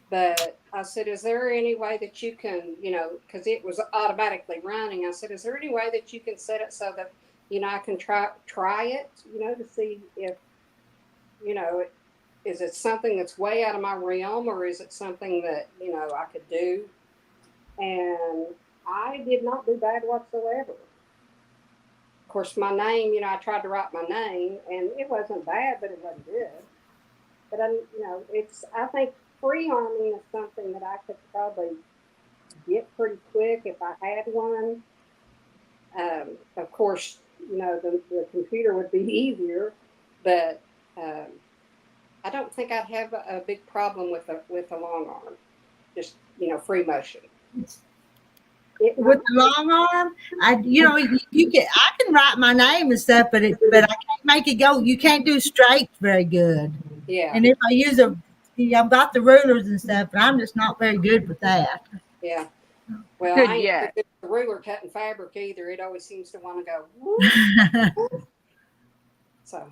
But I said, is there any way that you can, because it was automatically running. I said, is there any way that you can set it so that, I can try it, to see if, is it something that's way out of my realm, or is it something that, I could do? And I did not do bad whatsoever. Of course, my name, I tried to write my name, and it wasn't bad, but it wasn't good. But I think free arming is something that I could probably get pretty quick if I had one. Of course, the computer would be easier, but I don't think I'd have a big problem with a long arm. Just free motion. With the long arm, I can write my name and stuff, but I can't make it go. You can't do straight very good. Yeah. And if I use I've got the rulers and stuff, but I'm just not very good with that. Yeah. Well, I ain't good with the ruler cutting fabric either. It always seems to want to go. Whoop. So.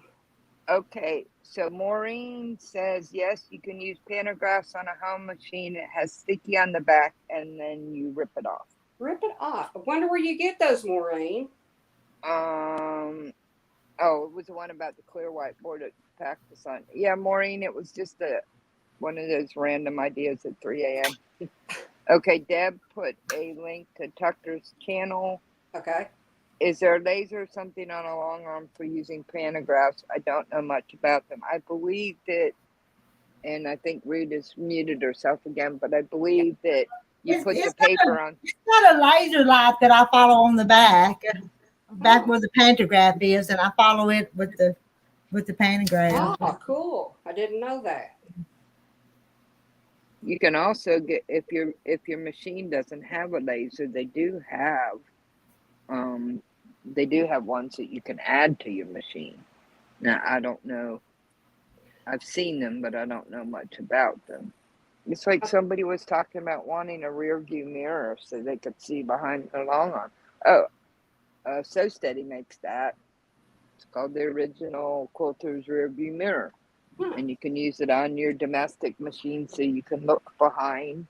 Okay, so Maureen says, yes, you can use pantographs on a home machine. It has sticky on the back, and then you rip it off. Rip it off. I wonder where you get those, Maureen. Oh, it was the one about the clear whiteboard at practice on. Yeah, Maureen, it was just one of those random ideas at 3 a.m. Okay, Deb put a link to Tucker's channel. Okay. Is there a laser or something on a long arm for using pantographs? I don't know much about them. I believe that, and I think Rita's muted herself again, but I believe that you put the paper on. It's got a laser light that I follow on the back where the pantograph is, and I follow it with the pantograph. Oh, cool. I didn't know that. You can also get, if your machine doesn't have a laser, they do have ones that you can add to your machine. Now I don't know. I've seen them, but I don't know much about them. It's like somebody was talking about wanting a rear view mirror so they could see behind the long arm. Oh, So Steady makes that. It's called the original Quilter's rear view mirror. And you can use it on your domestic machine so you can look behind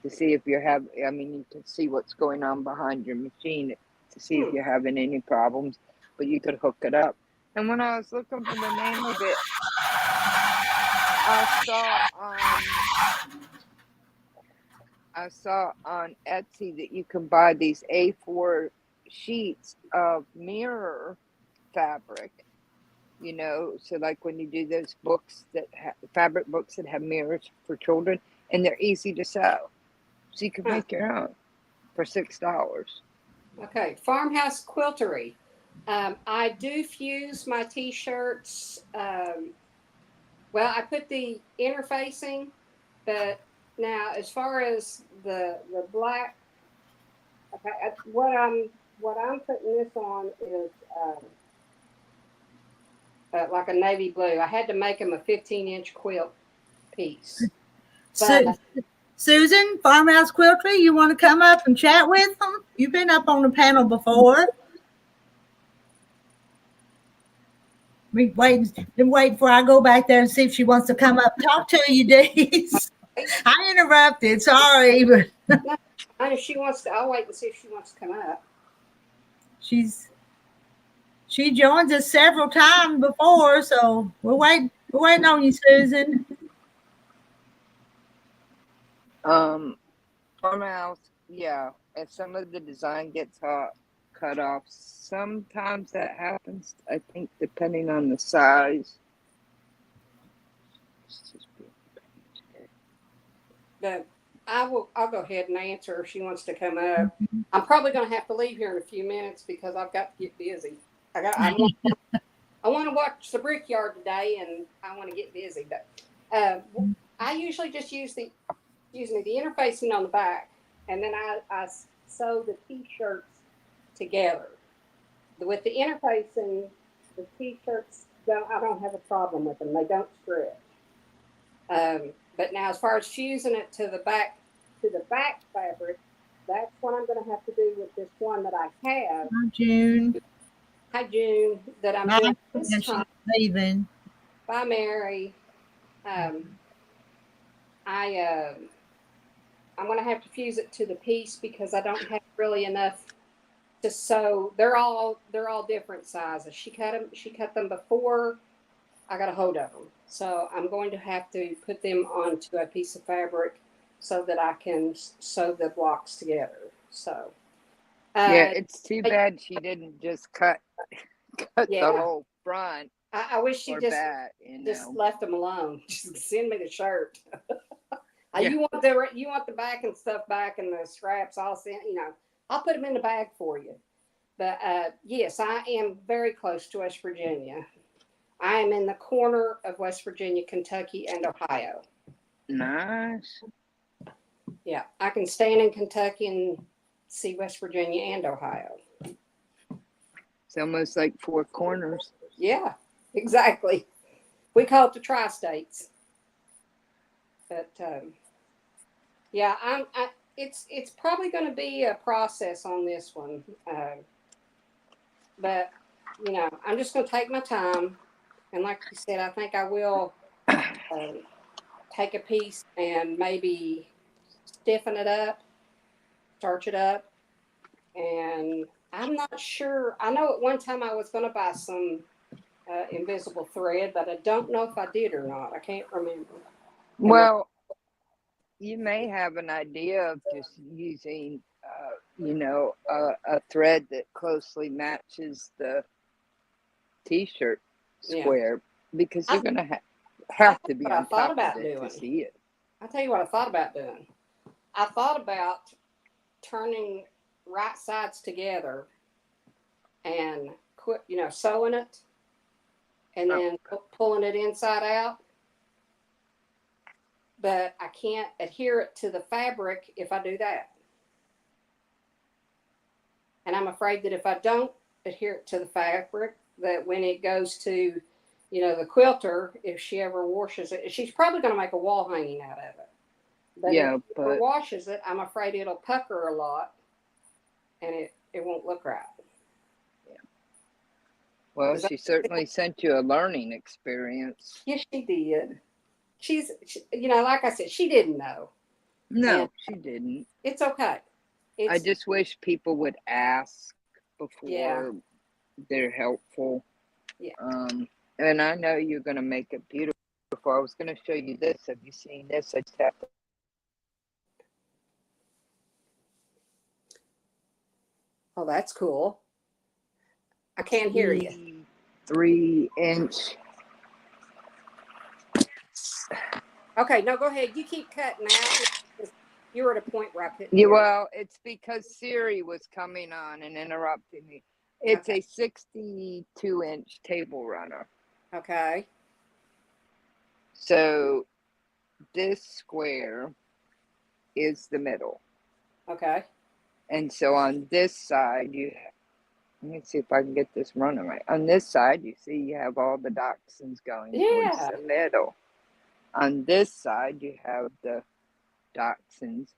to see if you can see what's going on behind your machine to see if you're having any problems, but you could hook it up. And when I was looking for the name of it, I saw on Etsy that you can buy these A4 sheets of mirror fabric, so like when you do those books fabric books that have mirrors for children, and they're easy to sew. So you can make your own for $6. Okay, Farmhouse Quiltery. I do fuse my t-shirts. Well, I put the interfacing, but now as far as the black, okay, what I'm putting this on is like a navy blue. I had to make them a 15-inch quilt piece. But, Susan, Farmhouse Quiltery, you want to come up and chat with them? You've been up on the panel before. Been waiting for I go back there and see if she wants to come up and talk to you, Dees. I interrupted. Sorry, but if she wants to, I'll wait and see if she wants to come up. She joins us several times before, so we're waiting on you, Susan. Farmhouse, yeah. If some of the design gets cut off, sometimes that happens. I think depending on the size. But I'll go ahead and answer if she wants to come up. I'm probably going to have to leave here in a few minutes because I've got to get busy. I want to watch the Brickyard today, and I want to get busy. But I usually just use the interfacing on the back, and then I sew the t-shirts together. With the interfacing, the t-shirts I don't have a problem with them. They don't stretch. But now, as far as fusing it to the back fabric, that's what I'm going to have to do with this one that I have. Hi, June. That I'm doing this time. Leaving. Bye, Mary. I'm going to have to fuse it to the piece because I don't have really enough to sew. They're all different sizes. She cut them before I got a hold of them. So I'm going to have to put them onto a piece of fabric so that I can sew the blocks together. So yeah, it's too bad she didn't just cut the whole front. I wish she just left them alone. Just send me the shirt. You want the back and stuff back and the straps. I'll put them in the bag for you. But yes, I am very close to West Virginia. I am in the corner of West Virginia, Kentucky, and Ohio. Nice. Yeah, I can stand in Kentucky and see West Virginia and Ohio. It's almost like four corners. Yeah, exactly. We call it the tri-states. But yeah, it's probably going to be a process on this one. But I'm just going to take my time. And like you said, I think I will take a piece and maybe stiffen it up, starch it up. And I'm not sure. I know at one time I was going to buy some invisible thread, but I don't know if I did or not. I can't remember. Well, you may have an idea of just using a thread that closely matches the t-shirt Yeah. square, because I, you're going to I have to be what I on thought top of about it to doing. see it. I'll tell you what I thought about doing. I thought about turning right sides together and quit, sewing it and Oh, then pulling it inside out. But I can't adhere it to the fabric if I do that. And I'm afraid that if I don't adhere it to the fabric, that when it goes to, the quilter, if she ever washes it, she's probably going to make a wall hanging out of it. But if yeah, she ever but washes it, I'm afraid it'll pucker a lot and it won't look right. well, Does that she make certainly sense? sent you a learning experience. Yes, she did. Like I said, she didn't know. And No, she didn't. it's okay. I It's, just wish people would ask yeah, before they're helpful. yeah. And I know you're going to make it beautiful. I was going to show you this. Have you seen this? I just have to Oh, that's cool. I can't hear you. 3-inch. Okay, no, go ahead. You keep cutting out. You were at a point where I couldn't Yeah, hear you. well, it's because Siri was coming on and interrupting me. It's Okay. a 62-inch table runner. Okay. So this square is the middle. Okay. And so on this side, let me see if I can get this running right. On this side, you see you have all the dachshunds going towards Yeah. the middle. On this side, you have the dachshunds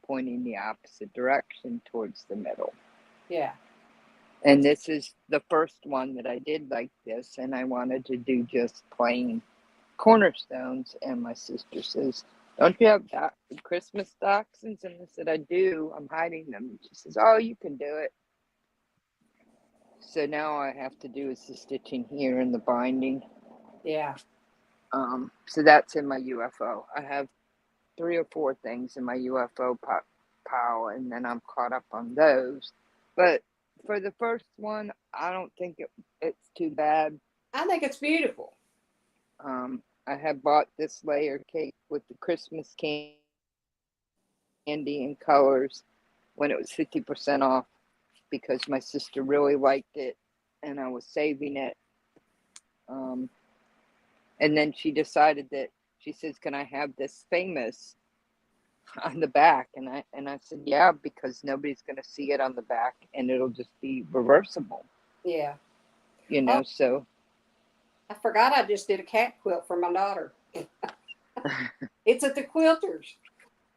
pointing the opposite direction towards the middle. Yeah. And this is the first one that I did like this, and I wanted to do just plain cornerstones. And my sister says, "Don't you have Christmas dachshunds?" And I said, "I do. I'm hiding them." And she says, "Oh, you can do it." So now all I have to do is the stitching here and the binding. Yeah. So that's in my UFO. I have 3 or 4 things in my UFO pile, and then I'm caught up on those. But for the first one, I don't think it's too bad. I think it's beautiful. I had bought this layer cake with the Christmas candy and colors when it was 50% off, because my sister really liked it and I was saving it. And then she decided that she says, "Can I have this famous on the back?" And I said, "Yeah, because nobody's going to see it on the back and it'll just be reversible." Yeah. Oh, So I forgot I just did a cat quilt for my daughter. It's at the quilters.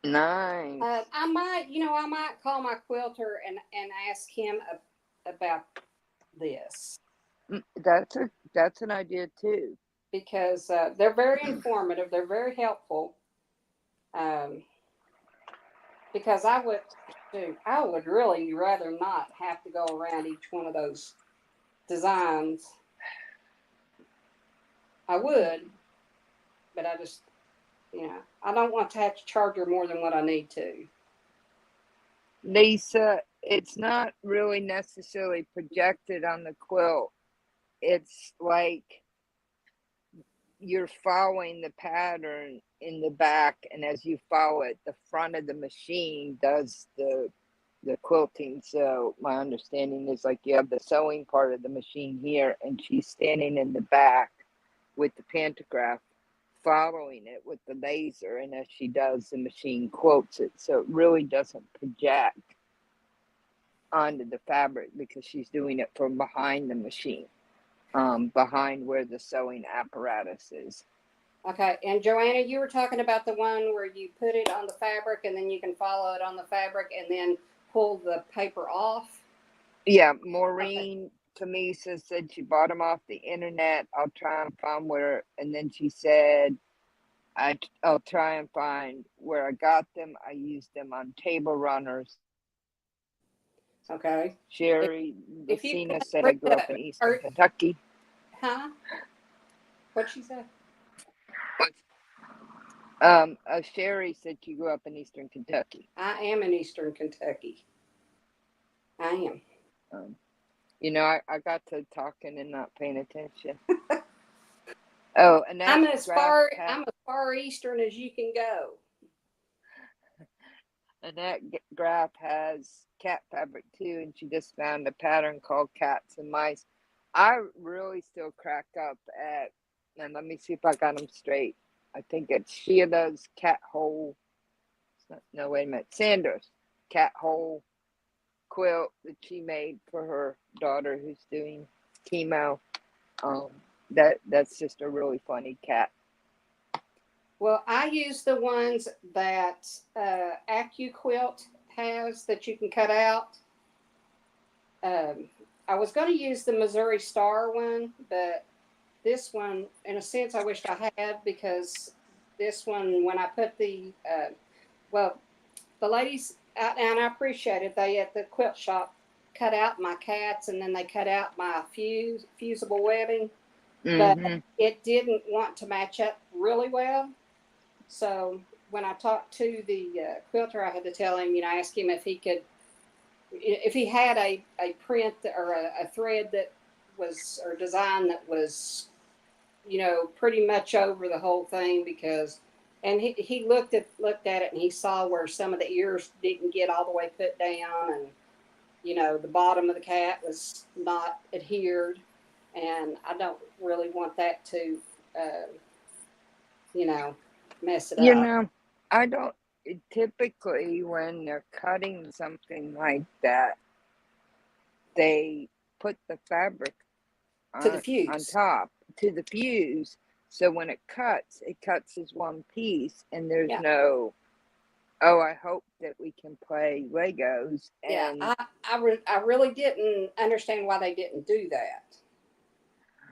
nice. I might call my quilter and ask him about this That's an idea too. because they're very informative. They're very helpful. Um, because I would really rather not have to go around each one of those designs. I would, but I don't want to have to charge her more than what I need to. Lisa, it's not really necessarily projected on the quilt. It's like you're following the pattern in the back, and as you follow it, the front of the machine does the quilting. So my understanding is, like, you have the sewing part of the machine here, and she's standing in the back with the pantograph following it with the laser, and as she does, the machine quilts it. So it really doesn't project onto the fabric because she's doing it from behind the machine, behind where the sewing apparatus is. Okay, and Joanna, you were talking about the one where you put it on the fabric and then you can follow it on the fabric and then pull the paper off. Yeah, Okay. Maureen Tamisa said she bought them off the internet. I'll try and find where, and then she said, I'll try and find where I got them. I used them on table runners. Okay. Sherry If you Lucina put said, "I grew up Rita, in Eastern or Kentucky." huh? What'd she say? Sherry said she grew up in Eastern Kentucky. I am in Eastern Kentucky. I am. You know, I got to talking and not paying attention. Oh, and I'm that's as far eastern as you can go. Annette Graff has cat fabric too, and she just found a pattern called Cats and Mice. I really still crack up at, and let me see if I got them straight. I think it's Sheila's cat hole. No, wait a minute. Sanders cat hole quilt that she made for her daughter who's doing chemo. Um, that's just a really funny cat. Well, I use the ones that AccuQuilt has that you can cut out. I was going to use the Missouri Star one, but this one, in a sense, I wished I had, because this one, when I put the ladies out, and I appreciate it, they at the quilt shop cut out my cats, and then they cut out my fusible webbing, but it didn't want to match up really well. So when I talked to the quilter, I had to tell him, ask him if he had a print or a thread that was, or design that was, pretty much over the whole thing, because, and he looked at it, and he saw where some of the ears didn't get all the way put down, and the bottom of the cat was not adhered, and I don't really want that to mess it up. I don't typically, when they're cutting something like that, they put the fabric To the on fuse. top to the fuse, so when it cuts as one piece, and there's no, oh, I hope that we can play Legos. And I really didn't understand why they didn't do that.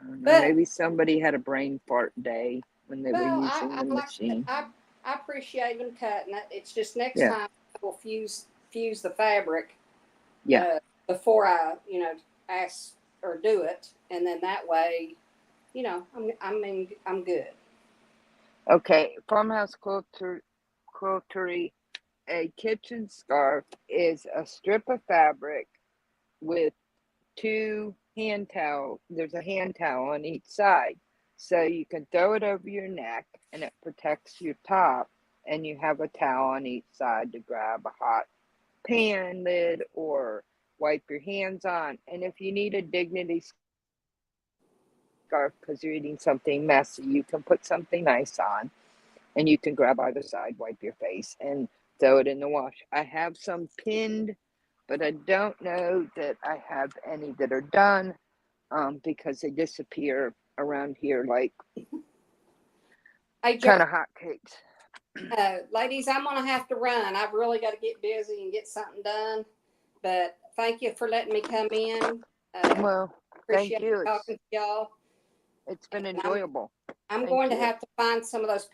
I don't know, maybe somebody had a brain fart day when they were using the machine. I appreciate them cutting it. It's just next time I will fuse the fabric before I ask or do it, and then that way I'm good. Okay, Farmhouse Quiltery, a kitchen scarf is a strip of fabric with two hand towels. There's a hand towel on each side, so you can throw it over your neck and it protects your top, and you have a towel on each side to grab a hot pan lid or wipe your hands on. And if you need a dignity scarf because you're eating something messy, you can put something nice on, and you can grab either side, wipe your face, and throw it in the wash. I have some pinned, but I don't know that I have any that are done, because they disappear around here like kind of hotcakes. Ladies, I'm gonna have to run. I've really got to get busy and get something done. But thank you for letting me come in. Well, thank you. Talking to y'all. It's been enjoyable. I'm going to have to find some of those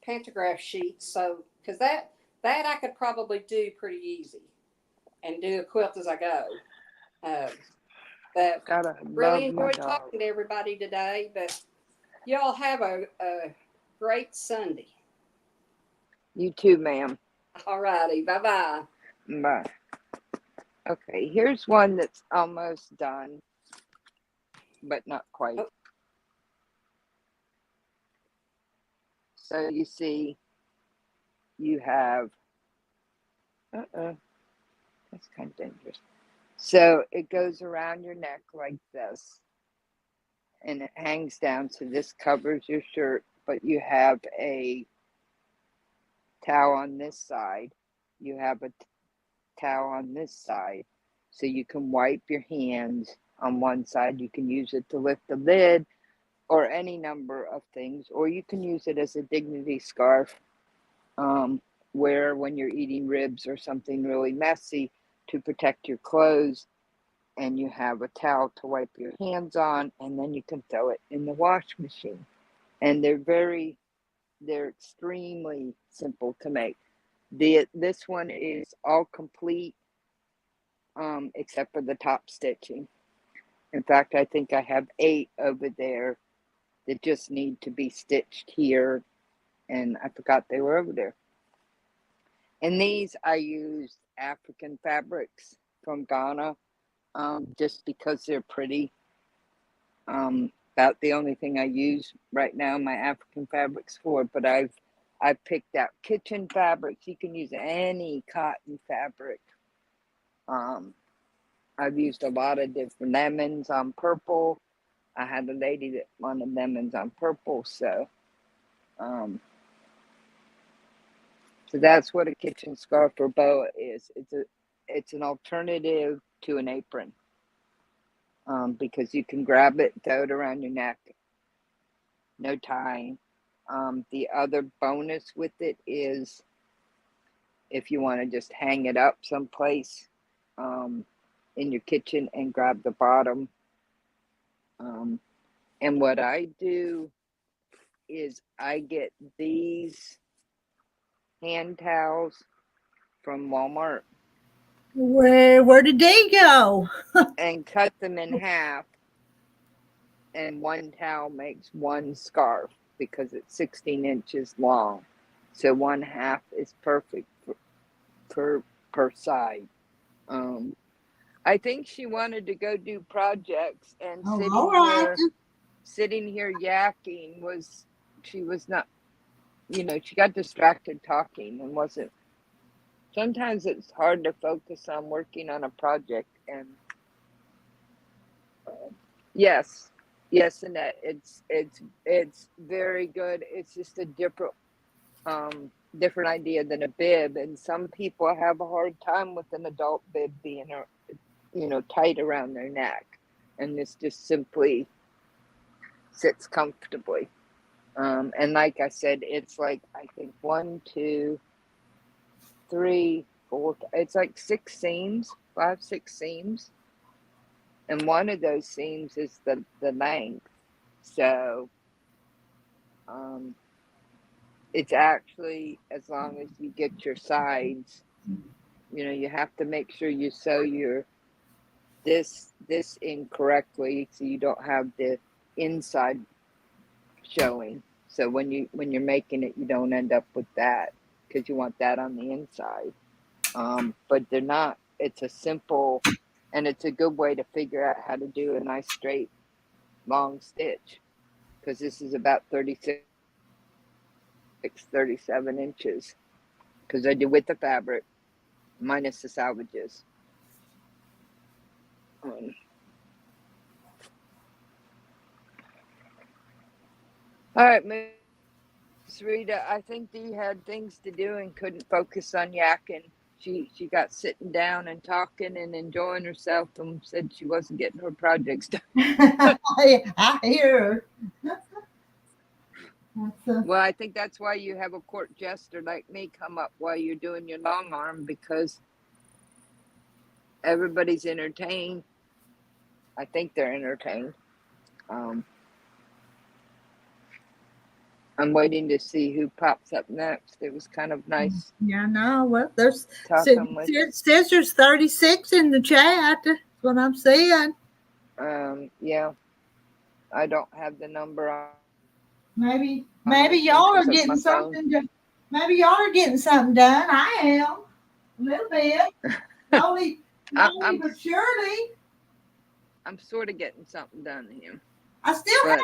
pantograph sheets, so because that I could probably do pretty easy, and do a quilt as I go. But really enjoyed talking to everybody today. But y'all have a great Sunday. You too, ma'am. All righty. Bye-bye. Bye. Okay, here's one that's almost done, but not quite. Oh. So you see, you have, that's kind of dangerous. So it goes around your neck like this, and it hangs down, so this covers your shirt, but you have a towel on this side. You have a towel on this side, so you can wipe your hands on one side. You can use it to lift the lid, or any number of things, or you can use it as a dignity scarf, where when you're eating ribs or something really messy, to protect your clothes, and you have a towel to wipe your hands on, and then you can throw it in the wash machine. And they're extremely simple to make. This one is all complete, except for the top stitching. In fact, I think I have 8 over there that just need to be stitched here, and I forgot they were over there. And these I used African fabrics from Ghana, just because they're pretty. About the only thing I use right now my African fabrics for, but I've picked out kitchen fabrics. You can use any cotton fabric. I've used a lot of different lemons on purple. I had a lady that wanted lemons on purple, so that's what a kitchen scarf or boa is. It's an alternative to an apron, because you can grab it, throw it around your neck, no tying. The other bonus with it is if you want to just hang it up someplace in your kitchen and grab the bottom. And what I do is I get these hand towels from Walmart Where did they go? and cut them in half, and one towel makes one scarf because it's 16 inches long, so one half is perfect per side. I think she wanted to go do projects, and All right. sitting here yakking she was not, she got distracted talking and wasn't. Sometimes it's hard to focus on working on a project, and yes, Annette, it's very good. It's just a different idea than a bib, and some people have a hard time with an adult bib being tight around their neck, and this just simply sits comfortably. And like I said, it's like, I think 1, 2, 3, 4, it's like 5, 6 seams, and one of those seams is the length. So it's actually, as long as you get your sides, you have to make sure you sew this incorrectly, so you don't have the inside showing. So when you're making it, you don't end up with that, because you want that on the inside. But they're not. It's a simple, and it's a good way to figure out how to do a nice straight long stitch, because this is about 36, 37 inches, because I do with the fabric minus the salvages. All right, Miss Rita, I think Dee had things to do and couldn't focus on yakking. She got sitting down and talking and enjoying herself, and said she wasn't getting her projects done. I hear her. Well, I think that's why you have a court jester like me come up while you're doing your long arm, because everybody's entertained. I think they're entertained. I'm waiting to see who pops up next. It was kind of nice. Yeah, no. Well, there's talking with. says there's 36 in the chat. That's what I'm seeing. Yeah, I don't have the number on. Maybe y'all are getting something. Maybe y'all are getting something done. I am a little bit. Slowly but surely. I'm sort of getting something done here. I still have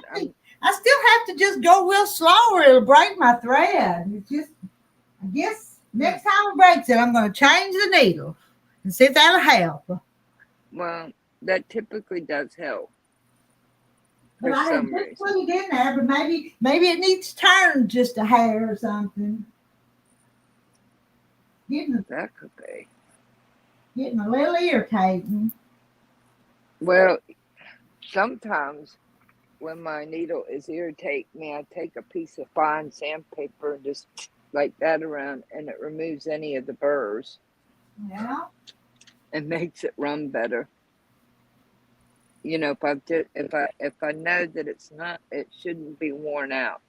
to just go real slow, or it'll break my thread. It's just, I guess next time it breaks it, I'm going to change the needle and see if that'll help. Well, that typically does help. But I had just put it in there, but maybe it needs turned just a hair or something. That could be. Getting a little irritating. Well, sometimes when my needle is irritating me, I take a piece of fine sandpaper and just like that around, and it removes any of the burrs. Yeah. And makes it run better. If I know that it shouldn't be worn out,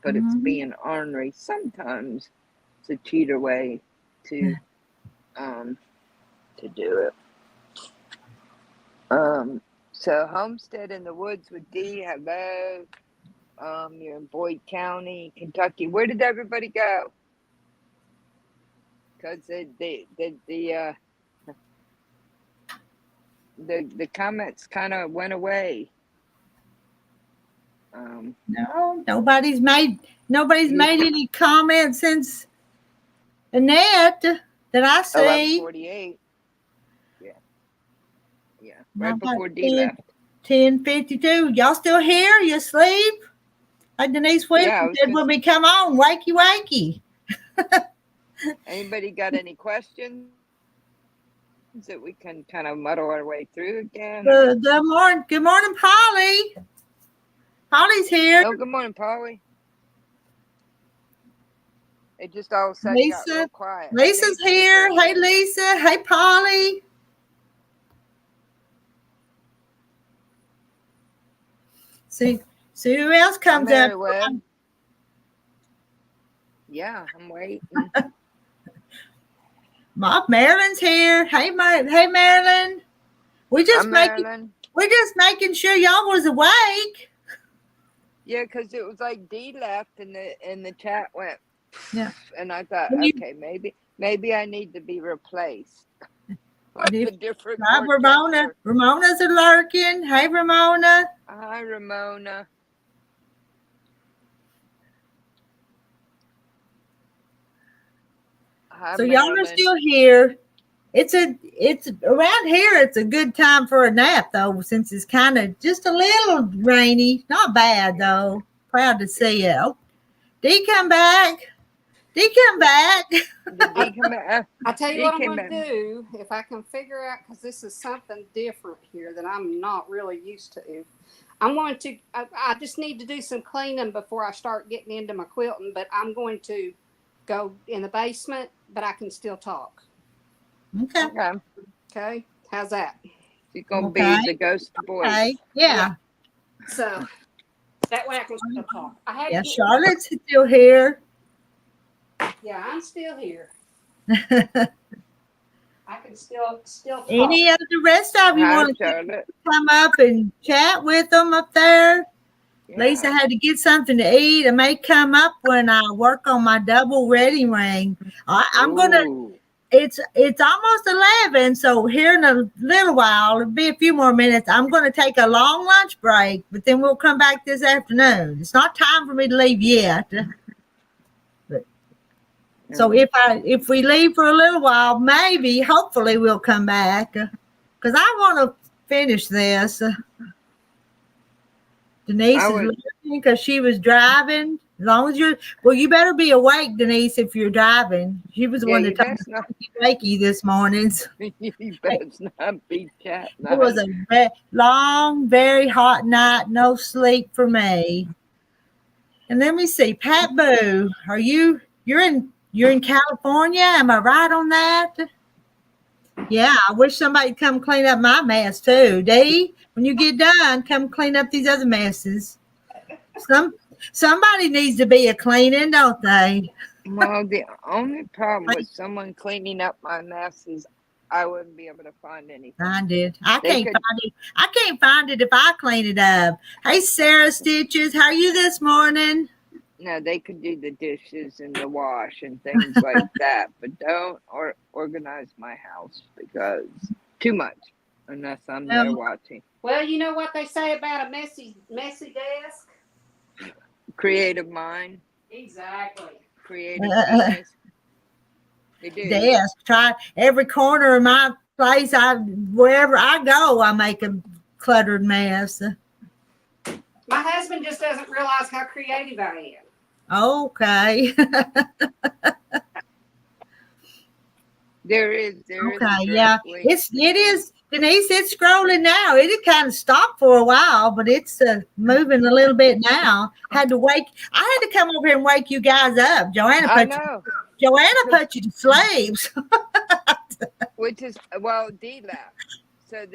but it's being ornery, sometimes it's a cheater way to do it. So Homestead in the Woods with Dee, hello. You're in Boyd County, Kentucky. Where did everybody go? Because the comments kind of went away. No, nobody's made any comments since Annette that I see. 11:48. Yeah. Now Right about before D left. 10:52. Y'all still here? You asleep? Like Denise Wilson Yeah, I was said when we come on, wakey wakey. Anybody got any questions that we can kind of muddle our way through again? Good morning, Polly. Polly's here. Oh, good morning, Polly. It just all of a sudden got real quiet. Lisa's here. Hey, Lisa. Hey, Polly. See who else comes up. Yeah, I'm waiting. Marilyn's here. Hey, Marilyn. We're just making sure y'all was awake. Yeah, because it was like D left and the chat went. Yeah. And I thought, okay, maybe I need to be replaced. With a different Ramona. Ramona's a lurking. Hey, Ramona. Hi, Ramona. Hi, so y'all are still here. It's around here. It's a good time for a nap though, since it's kind of just a little rainy. Not bad though. Proud to see you. Oh, D come back. Did D come back? I'll tell you what I'm going to do if I can figure out, because this is something different here that I'm not really used to. I just need to do some cleaning before I start getting into my quilting, but I'm going to go in the basement, but I can still talk. Okay. How's that? She's going to be the ghost voice. Okay. Yeah. So that way I can still talk. Charlotte's still here. Yeah, I'm still here. I can still talk. Any of the rest of you want to come up and chat with them up there? Yeah. Lisa had to get something to eat. I may come up when I work on my double ready ring. I'm going to. It's almost 11, so here in a little while, it'll be a few more minutes. I'm going to take a long lunch break, but then we'll come back this afternoon. It's not time for me to leave yet. So if we leave for a little while, hopefully we'll come back, because I want to finish this. Denise is listening because she was driving. As long as you better be awake, Denise, if you're driving. She was the one that told me wakey this morning. You best not be chatting. It was a long, very hot night. No sleep for me. And let me see, Pat Boo, you're in California? Am I right on that? Yeah, I wish somebody'd come clean up my mess too. Dee, when you get done, come clean up these other messes. Somebody needs to be a cleaning, don't they? Well, the only problem with someone cleaning up my mess is I wouldn't be able to find anything. Find it. I can't find it if I clean it up. Hey, Sarah Stitches, how are you this morning? No, they could do the dishes and the wash and things like that, but don't organize my house because too much unless I'm there watching. Well, you know what they say about a messy desk? Creative mind. Exactly. Creative genius. They do. Desk. Try every corner of my place. Wherever I go, I make a cluttered mess. My husband just doesn't realize how creative I am. Okay. There is. Okay, yeah. It is, Denise, it's scrolling now. It had kind of stopped for a while, but it's moving a little bit now. I had to come over here and wake you guys up. Joanna put you to sleep. Which is, D left. So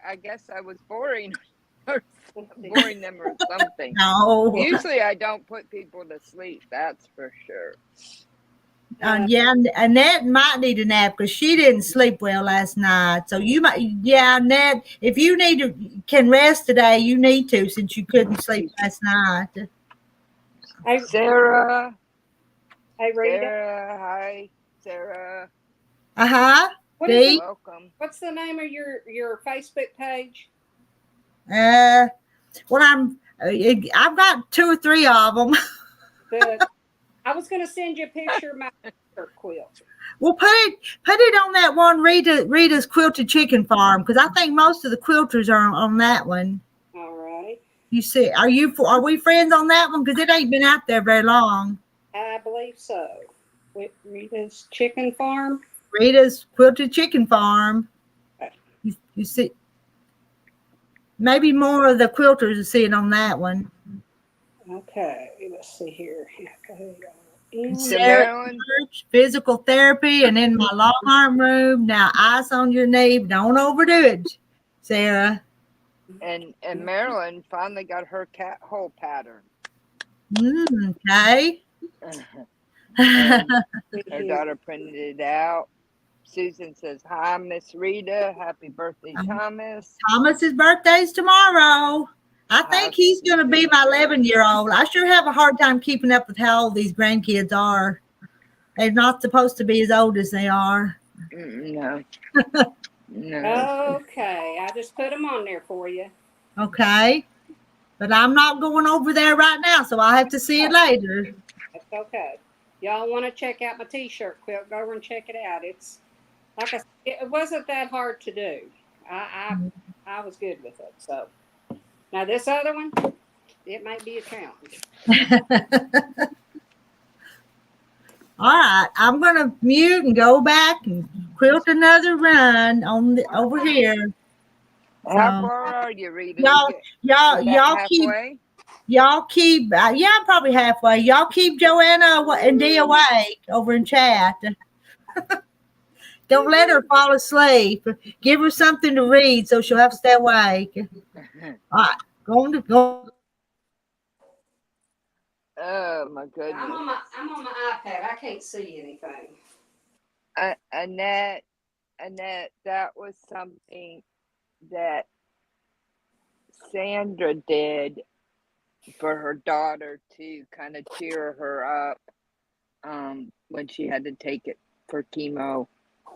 I guess I was boring them or something. No. Usually I don't put people to sleep, that's for sure. Annette might need a nap because she didn't sleep well last night. So you might, Annette, if you can rest today, you need to, since you couldn't sleep last night. Hey, Sarah. Hey, Rita. Sarah. Hi, Sarah. Uh-huh. What is See? it? Welcome. What's the name of your Facebook page? Well, I've got 2 or 3 of them. I was going to send you a picture of my t-shirt quilt. Well, put it on that one Rita's Quilted Chicken Farm, because I think most of the quilters are on that one. All righty. You see, are we friends on that one? Because it ain't been out there very long. I believe so. With Rita's Chicken Farm. Rita's Quilted Chicken Farm. You see, maybe more of the quilters are seeing on that one. Okay, let's see here. So Marilyn, Physical therapy, and in my long arm room. Now, ice on your knee. Don't overdo it, Sarah. and Marilyn finally got her cat hole pattern. Okay. And her daughter printed it out. Susan says, "Hi, Miss Rita. Happy birthday, Thomas." Thomas's birthday's tomorrow. I think he's going to be my 11-year-old. I sure have a hard time keeping up with how old these grandkids are. They're not supposed to be as old as they are. No. Okay, I just put them on there for you. Okay. But I'm not going over there right now, so I'll have to see it later. That's okay. Y'all want to check out my t-shirt quilt, go over and check it out. It's like it wasn't that hard to do. I was good with it. So now this other one, it might be a challenge. All right, I'm going to mute and go back and quilt another run over here. How far are you, Rita? Y'all keep, I'm probably halfway. Y'all keep Joanna and Dee awake over in chat. Don't let her fall asleep. Give her something to read so she'll have to stay awake. All right, go. Oh my goodness! I'm on my iPad. I can't see anything. Annette, that was something that Sandra did for her daughter to kind of cheer her up when she had to take it for chemo.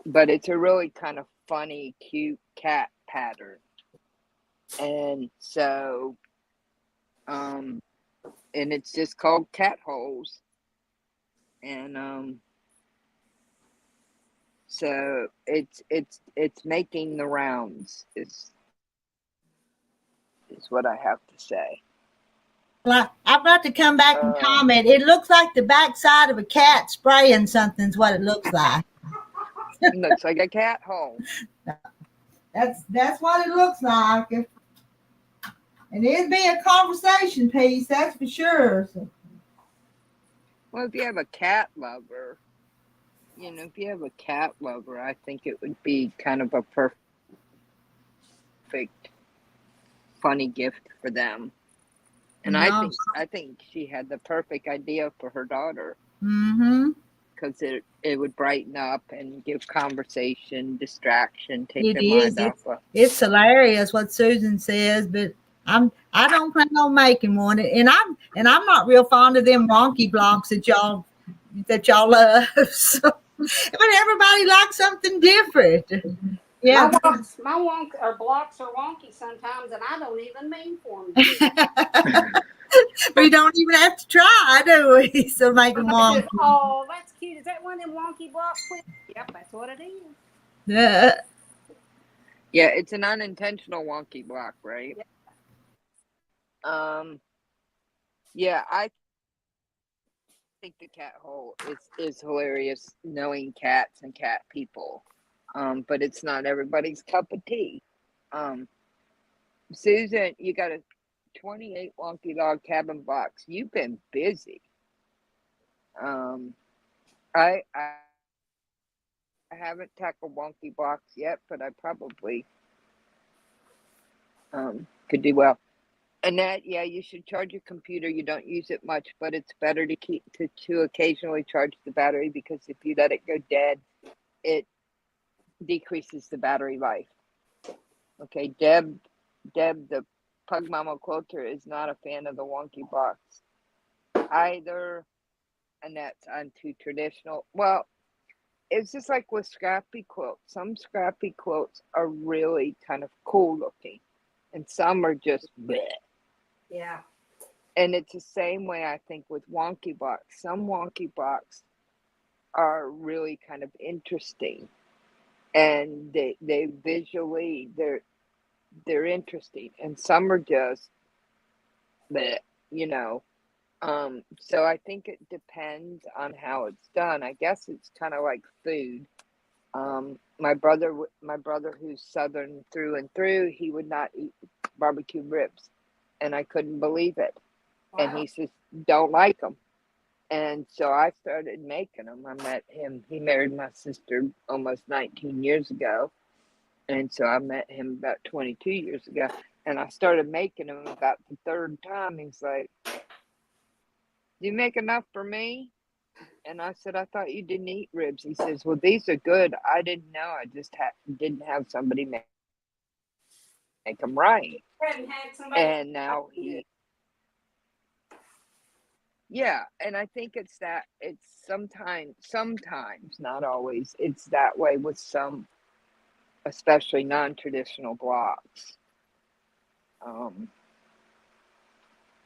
But it's a really kind of funny, cute cat pattern. And so, and it's just called Cat Holes. And so it's making the rounds is what I have to say. I've got to come back and comment. It looks like the backside of a cat spraying something's what it looks like. It looks like a cat hole. That's what it looks like. And it'd be a conversation piece, that's for sure. So. Well, if you have a cat lover, I think it would be kind of a perfect, funny gift for them. And I think she had the perfect idea for her daughter. Mm-hmm. Because it would brighten up and give conversation, distraction, take their mind off of. It's hilarious what Susan says, but I don't plan on making one, and I'm not real fond of them wonky blocks that y'all love. So, but everybody likes something different. Yeah, my blocks are wonky sometimes, and I don't even mean for them to. We don't even have to try, do we? So make them wonky. Oh, that's cute. Is that one of them wonky blocks? Yep, that's what it is. Yeah. Yeah, it's an unintentional wonky block, right? Yeah. Yeah, I think the cat hole is hilarious, knowing cats and cat people. But it's not everybody's cup of tea. Susan, you got a 28 wonky log cabin box. You've been busy. I haven't tackled wonky blocks yet, but I probably could do well. Annette, yeah, you should charge your computer. You don't use it much, but it's better to occasionally charge the battery, because if you let it go dead, it decreases the battery life. Okay, Deb, the Pug Mama Quilter, is not a fan of the wonky box either. Annette, I'm too traditional. Well, it's just like with scrappy quilts. Some scrappy quilts are really kind of cool looking, and some are just bleh. Yeah. And it's the same way I think with wonky blocks. Some wonky blocks are really kind of interesting, and they visually they're interesting, and some are just bleh, you know. So I think it depends on how it's done. I guess it's kind of like food. My brother who's Southern through and through, he would not eat barbecue ribs, and I couldn't believe it. And Wow. he says, "Don't like them." And so I started making them. I met him. He married my sister almost 19 years ago, and so I met him about 22 years ago. And I started making them. About the third time, he's like, "Do you make enough for me?" And I said, "I thought you didn't eat ribs." He says, "Well, these are good. I didn't know. I just didn't have somebody make them right." Hadn't had somebody. And now yeah. And I think it's sometimes, not always, it's that way with some, especially non-traditional blocks. Um,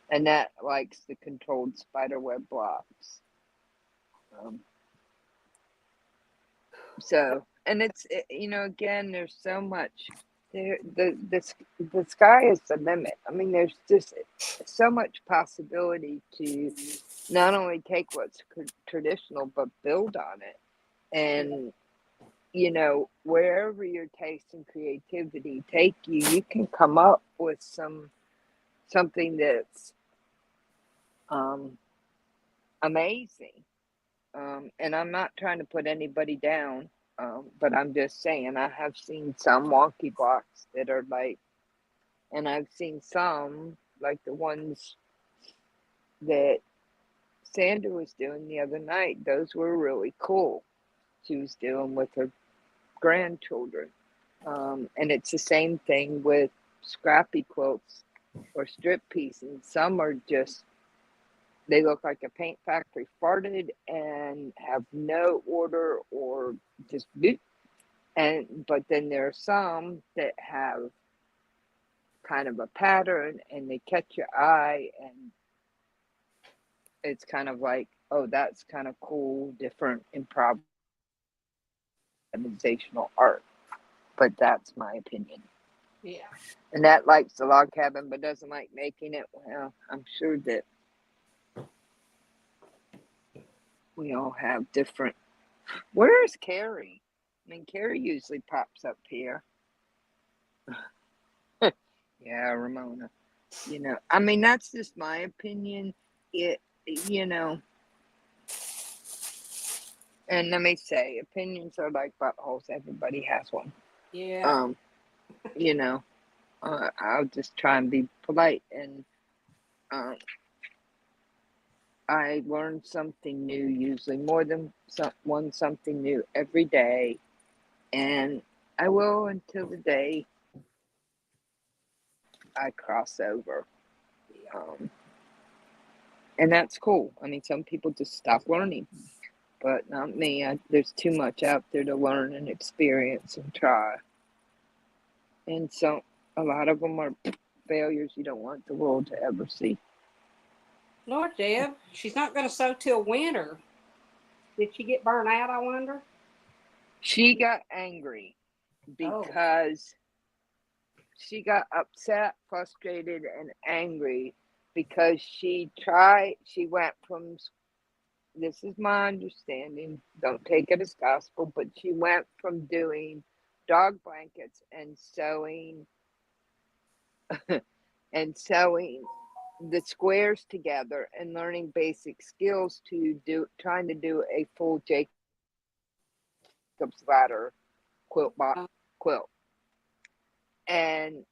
and that likes the controlled spiderweb blocks. Um, So, and again, there's so much there. The sky is the limit. I mean, there's just so much possibility to not only take what's traditional, but build on it. And, wherever your taste and creativity take you, you can come up with something that's um, amazing. And I'm not trying to put anybody down, but I'm just saying I have seen some wonky blocks that are like, and I've seen some like the ones that Sandra was doing the other night. Those were really cool. She was doing with her grandchildren. And it's the same thing with scrappy quilts or strip pieces. Some are just, they look like a paint factory farted and have no order or just boop. But then there are some that have kind of a pattern and they catch your eye, and it's kind of like, oh, that's kind of cool, different improvisational art. But that's my opinion. Yeah. And that likes the log cabin but doesn't like making it. Well, I'm sure that we all have different. Where is Carrie? I mean, Carrie usually pops up here. Yeah, Ramona. I mean, that's just my opinion. It, you know, and let me say, opinions are like buttholes. Everybody has one. Yeah. Um, you know, I'll just try and be polite, and um, I learn something new, usually more than something new every day, and I will until the day I cross over. Um, and that's cool. I mean, some people just stop learning, but not me. There's too much out there to learn and experience and try. And so a lot of them are failures you don't want the world to ever see. Lord, Deb, she's not going to sew till winter. Did she get burnt out, I wonder? She got angry because she got upset, frustrated, and angry because she went from, this is my understanding, don't take it as gospel, but she went from doing dog blankets and sewing the squares together and learning basic skills to trying to do a full Jacob's ladder quilt. And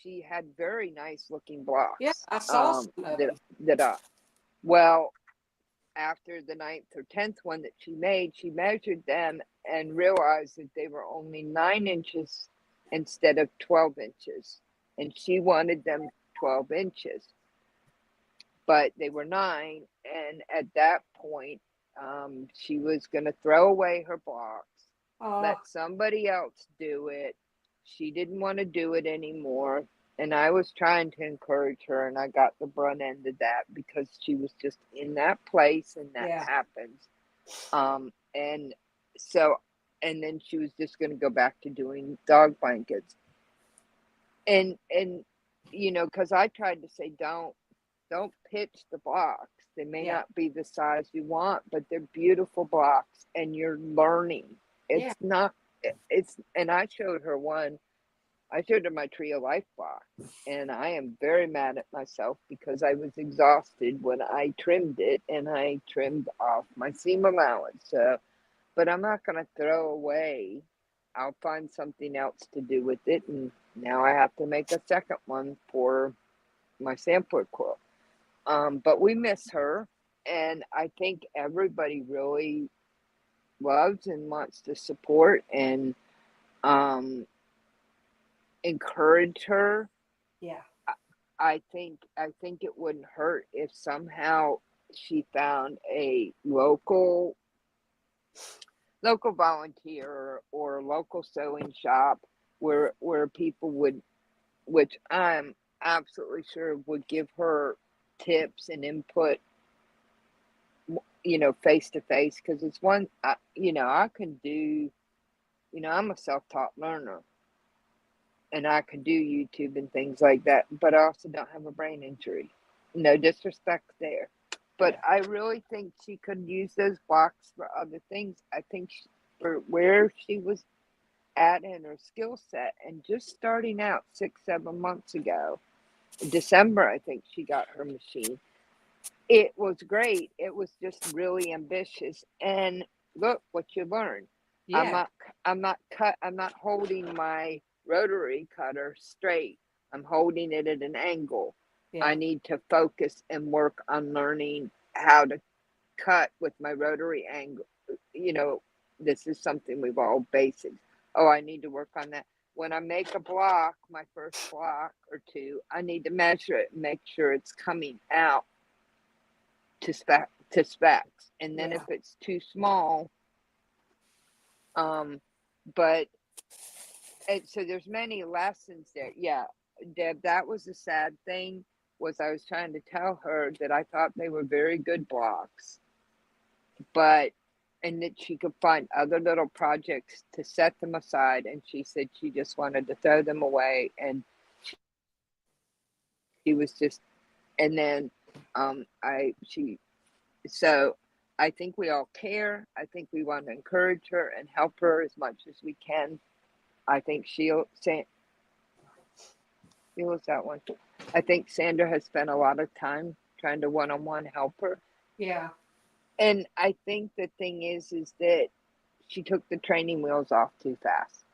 she had very nice looking blocks. Yeah, I saw some of them. Well, after the 9th or 10th one that she measured them and realized that they were only 9 inches instead of 12 inches. And she wanted them 12 inches, but they were 9. And at that point, she was going to throw away her blocks, Oh, let somebody else do it. She didn't want to do it anymore. And I was trying to encourage her, and I got the brunt end of that because she was just in that place, and that yeah. happens. And so, and then she was just going to go back to doing dog blankets. And you know, because I tried to say, don't pitch the blocks. They may Yeah. not be the size you want, but they're beautiful blocks, and you're learning. Yeah. It's not. It's and I showed her one. I showed her my Tree of Life block, and I am very mad at myself because I was exhausted when I trimmed it, and I trimmed off my seam allowance. So, but I'm not going to throw away. I'll find something else to do with it, and now I have to make a second one for my sampler quilt. But we miss her, and I think everybody really loves and wants to support and um, encourage her. Yeah. I think it wouldn't hurt if somehow she found a local volunteer or local sewing shop where people would, which I'm absolutely sure would give her tips and input, you know, face to face, because it's one, you know, I can do, you know, I'm a self-taught learner, and I can do YouTube and things like that, but I also don't have a brain injury. No disrespect there. But Yeah. I really think she could use those blocks for other things. I think for where she was at in her skill set and just starting out 6, 7 months ago, in December, I think she got her machine. It was great. It was just really ambitious. And look what you learn. I'm Yeah. not I'm not holding my rotary cutter straight. I'm holding it at an angle. Yeah. I need to focus and work on learning how to cut with my rotary angle. You know, this is something we've all basics. Oh, I need to work on that. When I make a block, my first block or two, I need to measure it and make sure it's coming out to specs. And then if Yeah. it's too small, um, but and so there's many lessons there. Yeah, Deb, that was the sad thing, was I was trying to tell her that I thought they were very good blocks, but and that she could find other little projects to set them aside, and she said she just wanted to throw them away, and she was just, and then I she so I think we all care. I think we want to encourage her and help her as much as we can. I think she'll say, feels that one. I think Sandra has spent a lot of time trying to one-on-one help her. Yeah. And I think the thing is that she took the training wheels off too fast.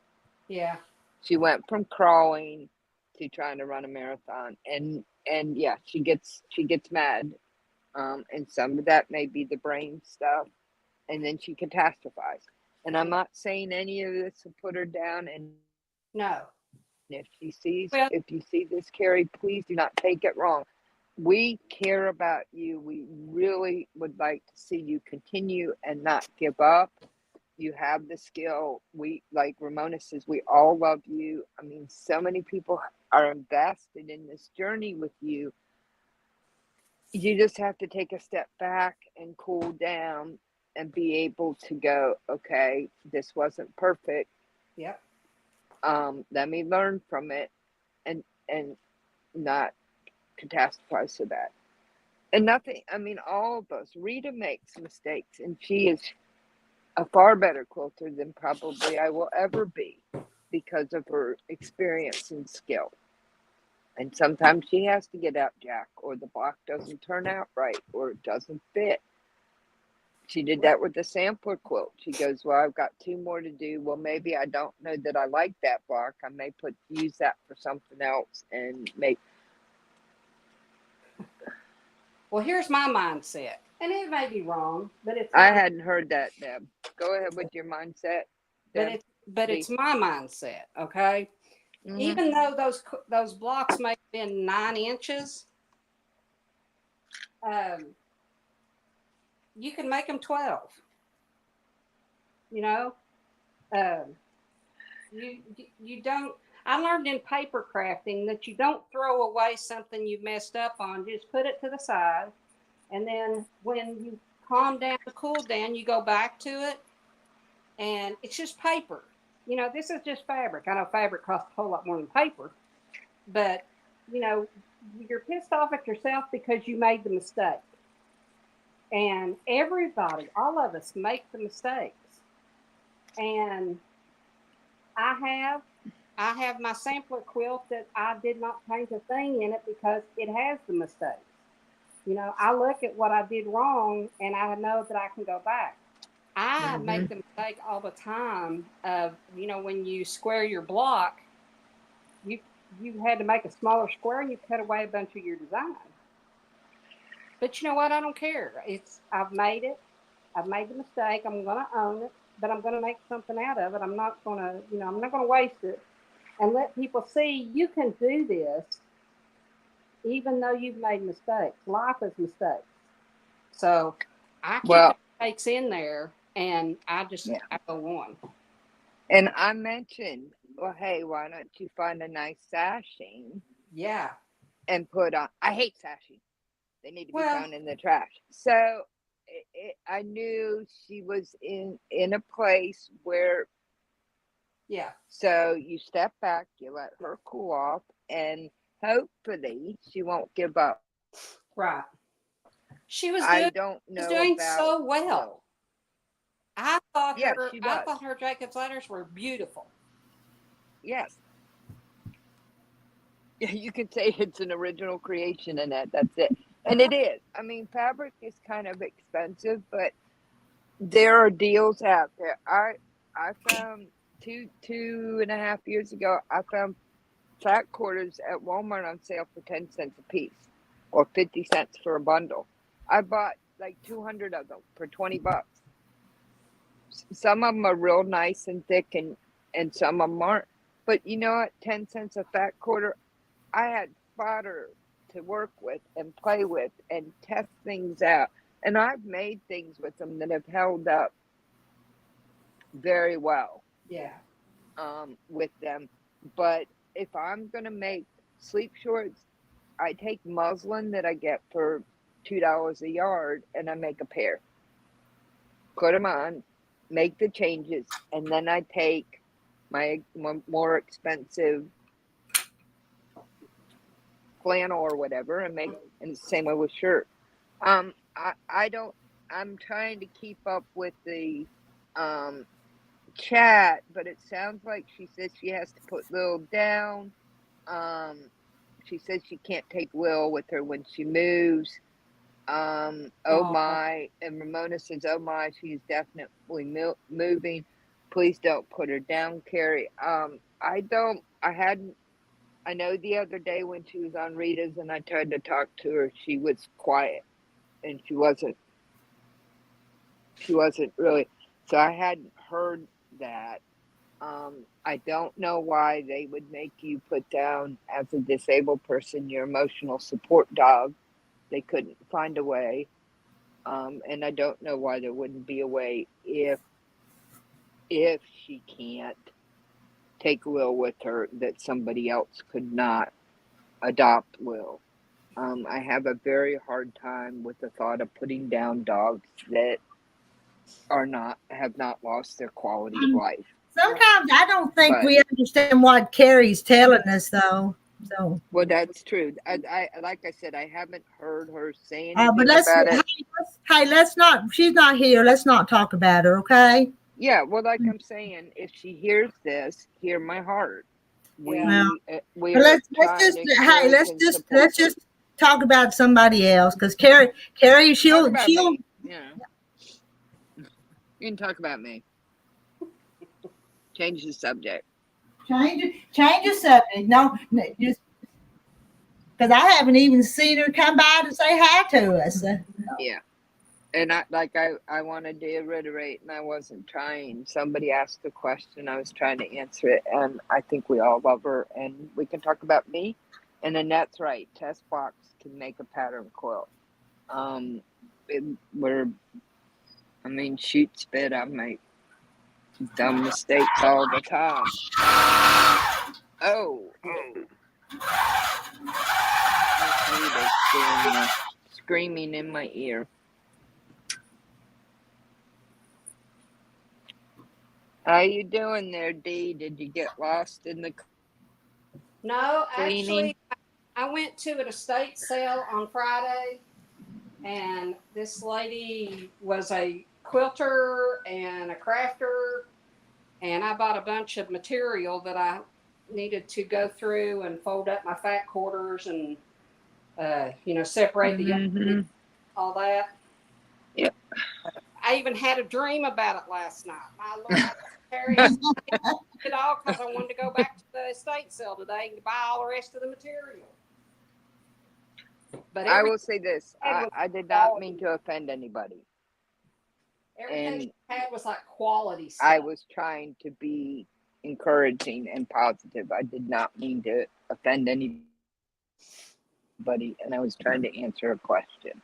Yeah. She went from crawling to trying to run a marathon, and yeah, she gets mad, and some of that may be the brain stuff, and then she catastrophized. And I'm not saying any of this will put her down. And No. Well, if you see this, Carrie, please do not take it wrong. We care about you. We really would like to see you continue and not give up. You have the skill. We, like Ramona says, we all love you. I mean, so many people are invested in this journey with you. You just have to take a step back and cool down and be able to go, okay, this wasn't perfect. yep. Let me learn from it, and not catastrophize to that. And nothing, I mean, all of us. Rita makes mistakes, and she is a far better quilter than probably I will ever be because of her experience and skill. And sometimes she has to get out Jack, or the block doesn't turn out right, or it doesn't fit. She did that with the sampler quilt. She goes, well, I've got two more to do. Well, maybe I don't know that I like that block. I may use that for something else and make. Well, here's my mindset, and it may be wrong, but it's I my hadn't heard that, Deb. Go ahead with your mindset, but Deb. it's my mindset. Okay. Mm-hmm. Even though those blocks may have been 9 inches, um, you can make them 12. You know, um, you don't. I learned in paper crafting that you don't throw away something you've messed up on. Just put it to the side, and then when you calm down, cool down, you go back to it, and it's just paper. You know, this is just fabric. I know fabric costs a whole lot more than paper, but you know, you're pissed off at yourself because you made the mistake. And everybody, all of us make the mistakes. And I have my sampler quilt that I did not change a thing in it because it has the mistakes. You know, I look at what I did wrong and I know that I can go back. I make the mistake all the time of, you know, when you square your block, you had to make a smaller square and you cut away a bunch of your design. But you know what? I don't care. I've made it. I've made the mistake. I'm going to own it, but I'm going to make something out of it. I'm not going to, you know, I'm not going to waste it and let people see you can do this even though you've made mistakes. Life is mistakes. So I keep the mistakes in there and I go on. And I mentioned, well, hey, why don't you find a nice sashing? Yeah. And put on, I hate sashing. They need to be found in the trash. So I knew she was in a place where, so you step back, you let her cool off, and hopefully she won't give up. Right. She was doing so well. I thought her Jacob's ladders were beautiful. Yes. You could say it's an original creation in it. That's it. And it is. I mean, fabric is kind of expensive, but there are deals out there. I found 2.5 years ago, I found fat quarters at Walmart on sale for 10 cents a piece or 50 cents for a bundle. I bought like 200 of them for $20. Some of them are real nice and thick and some of them aren't. But you know what? 10 cents a fat quarter. I had fodder to work with and play with and test things out. And I've made things with them that have held up very well. Yeah. With them. But if I'm going to make sleep shorts, I take muslin that I get for $2 a yard and I make a pair. Put them on, make the changes, and then I take my more expensive flannel or whatever and make, and the same way with shirt. I'm trying to keep up with the chat, but it sounds like she says she has to put Lil down. She says she can't take Will with her when she moves. Oh my, and Ramona says, oh my, she's definitely moving. Please don't put her down, Carrie. I know the other day when she was on Rita's and I tried to talk to her, she was quiet and she wasn't really, so I hadn't heard that. I don't know why they would make you put down as a disabled person your emotional support dog. They couldn't find a way. And I don't know why there wouldn't be a way if she can't take Will with her, that somebody else could not adopt Will. I have a very hard time with the thought of putting down dogs that have not lost their quality of life. Sometimes I don't think we understand what Carrie's telling us, though. So well, that's true. I like I said, I haven't heard her say anything but about it. Hey, let's not. She's not here. Let's not talk about her, okay? Yeah, well, like I'm saying, if she hears this, hear my heart. Let's just talk about somebody else, because Carrie, she'll. Yeah. You can talk about me. Change the subject. Change the subject. No, just because I haven't even seen her come by to say hi to us. Yeah. And I wanted to reiterate, and I wasn't trying. Somebody asked a question, I was trying to answer it, and I think we all love her, and we can talk about me. And Annette's right. Test Box can make a pattern quilt. Shoot spit, I make dumb mistakes all the time. Oh, Miss Rita's screaming in my ear. How you doing there, Dee? Did you get lost in the No, cleaning? actually, I went to an estate sale on Friday, and this lady was a quilter and a crafter, and I bought a bunch of material that I needed to go through and fold up my fat quarters and separate the young, all that. Yep. I even had a dream about it last night. My Lord, Terry, I did it all because I wanted to go back to the estate sale today and buy all the rest of the material. But I will say this: I did not mean to offend anybody. Everything she had was like quality stuff. I was trying to be encouraging and positive. I did not mean to offend anybody, and I was trying to answer a question.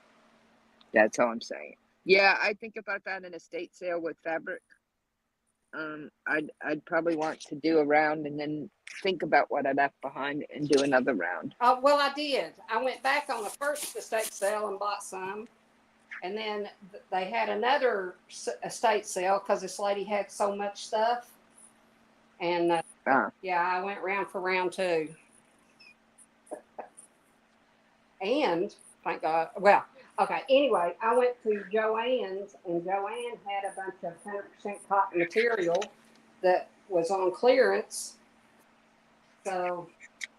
That's all I'm saying. Yeah, I think about that in a estate sale with fabric. I'd probably want to do a round and then think about what I left behind and do another round. Well, I did. I went back on the first estate sale and bought some. And then they had another estate sale because this lady had so much stuff. And yeah, I went round for round 2. And thank God. Well, okay. Anyway, I went to Joann's, and Joann had a bunch of 100% cotton material that was on clearance. So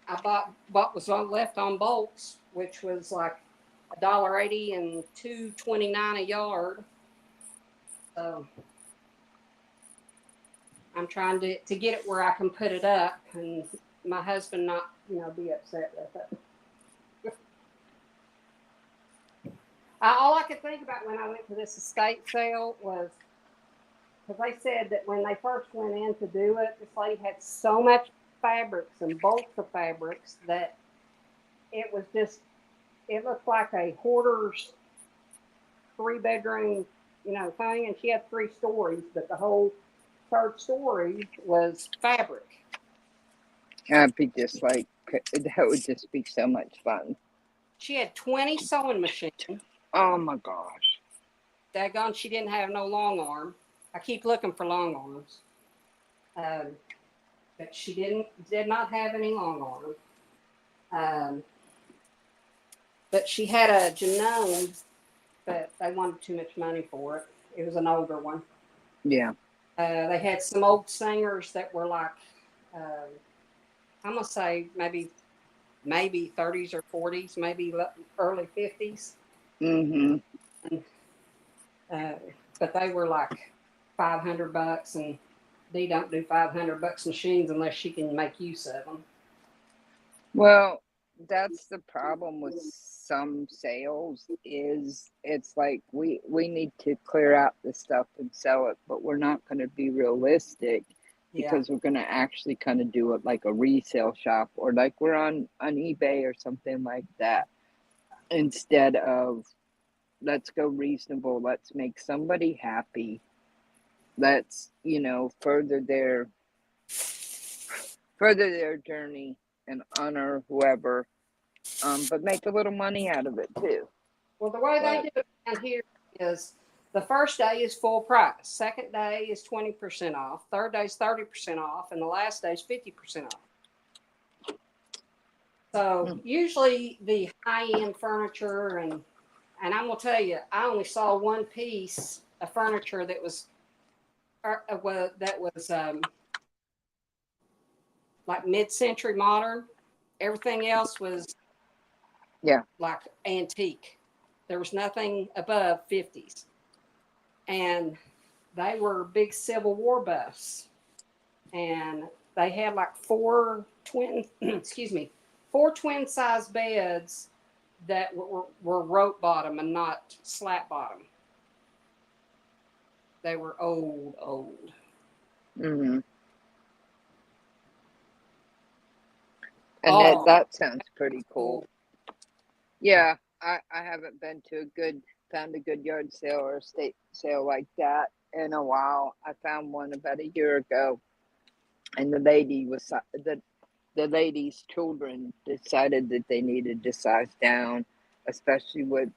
I bought what was left on bolts, which was like $1.80 and $2.29 a yard. So I'm trying to get it where I can put it up, and my husband not be upset with it. All I could think about when I went to this estate sale was, because they said that when they first went in to do it, this lady had so much fabrics and bolts of fabrics that it looked like a hoarder's 3-bedroom, thing, and she had 3 stories, but the whole 3rd story was fabric. That'd be that would just be so much fun. She had 20 sewing machines. Oh my gosh. Daggone, she didn't have no long arm. I keep looking for long arms. But she did not have any long arm. But she had a Genome, but they wanted too much money for it. It was an older one. Yeah. They had some old singers that were like, I'm going to say maybe 30s or 40s, maybe early 50s. Mm-hmm. But they were like $500, and they don't do $500 machines unless she can make use of them. Well, that's the problem with some sales is it's like we need to clear out the stuff and sell it, but we're not going to be realistic because we're going to actually kind of do it like a resale shop, or like we're on eBay or something like that, instead of let's go reasonable, let's make somebody happy, let's further their journey and honor whoever, but make a little money out of it too. Well, the way they do it down here is the first day is full price, second day is 20% off, third day is 30% off, and the last day is 50% off. So usually the high-end furniture, and I'm gonna tell you, I only saw one piece of furniture that was like mid-century modern. Everything else was like antique. There was nothing above 50s. And they were big Civil War buffs. And they had like 4 twin size beds that were rope bottom and not slat bottom. They were old. Mm-hmm. And that sounds pretty cool. Yeah, I haven't been to a good found a good yard sale or estate sale like that in a while. I found one about a year ago, and the lady's children decided that they needed to size down, especially with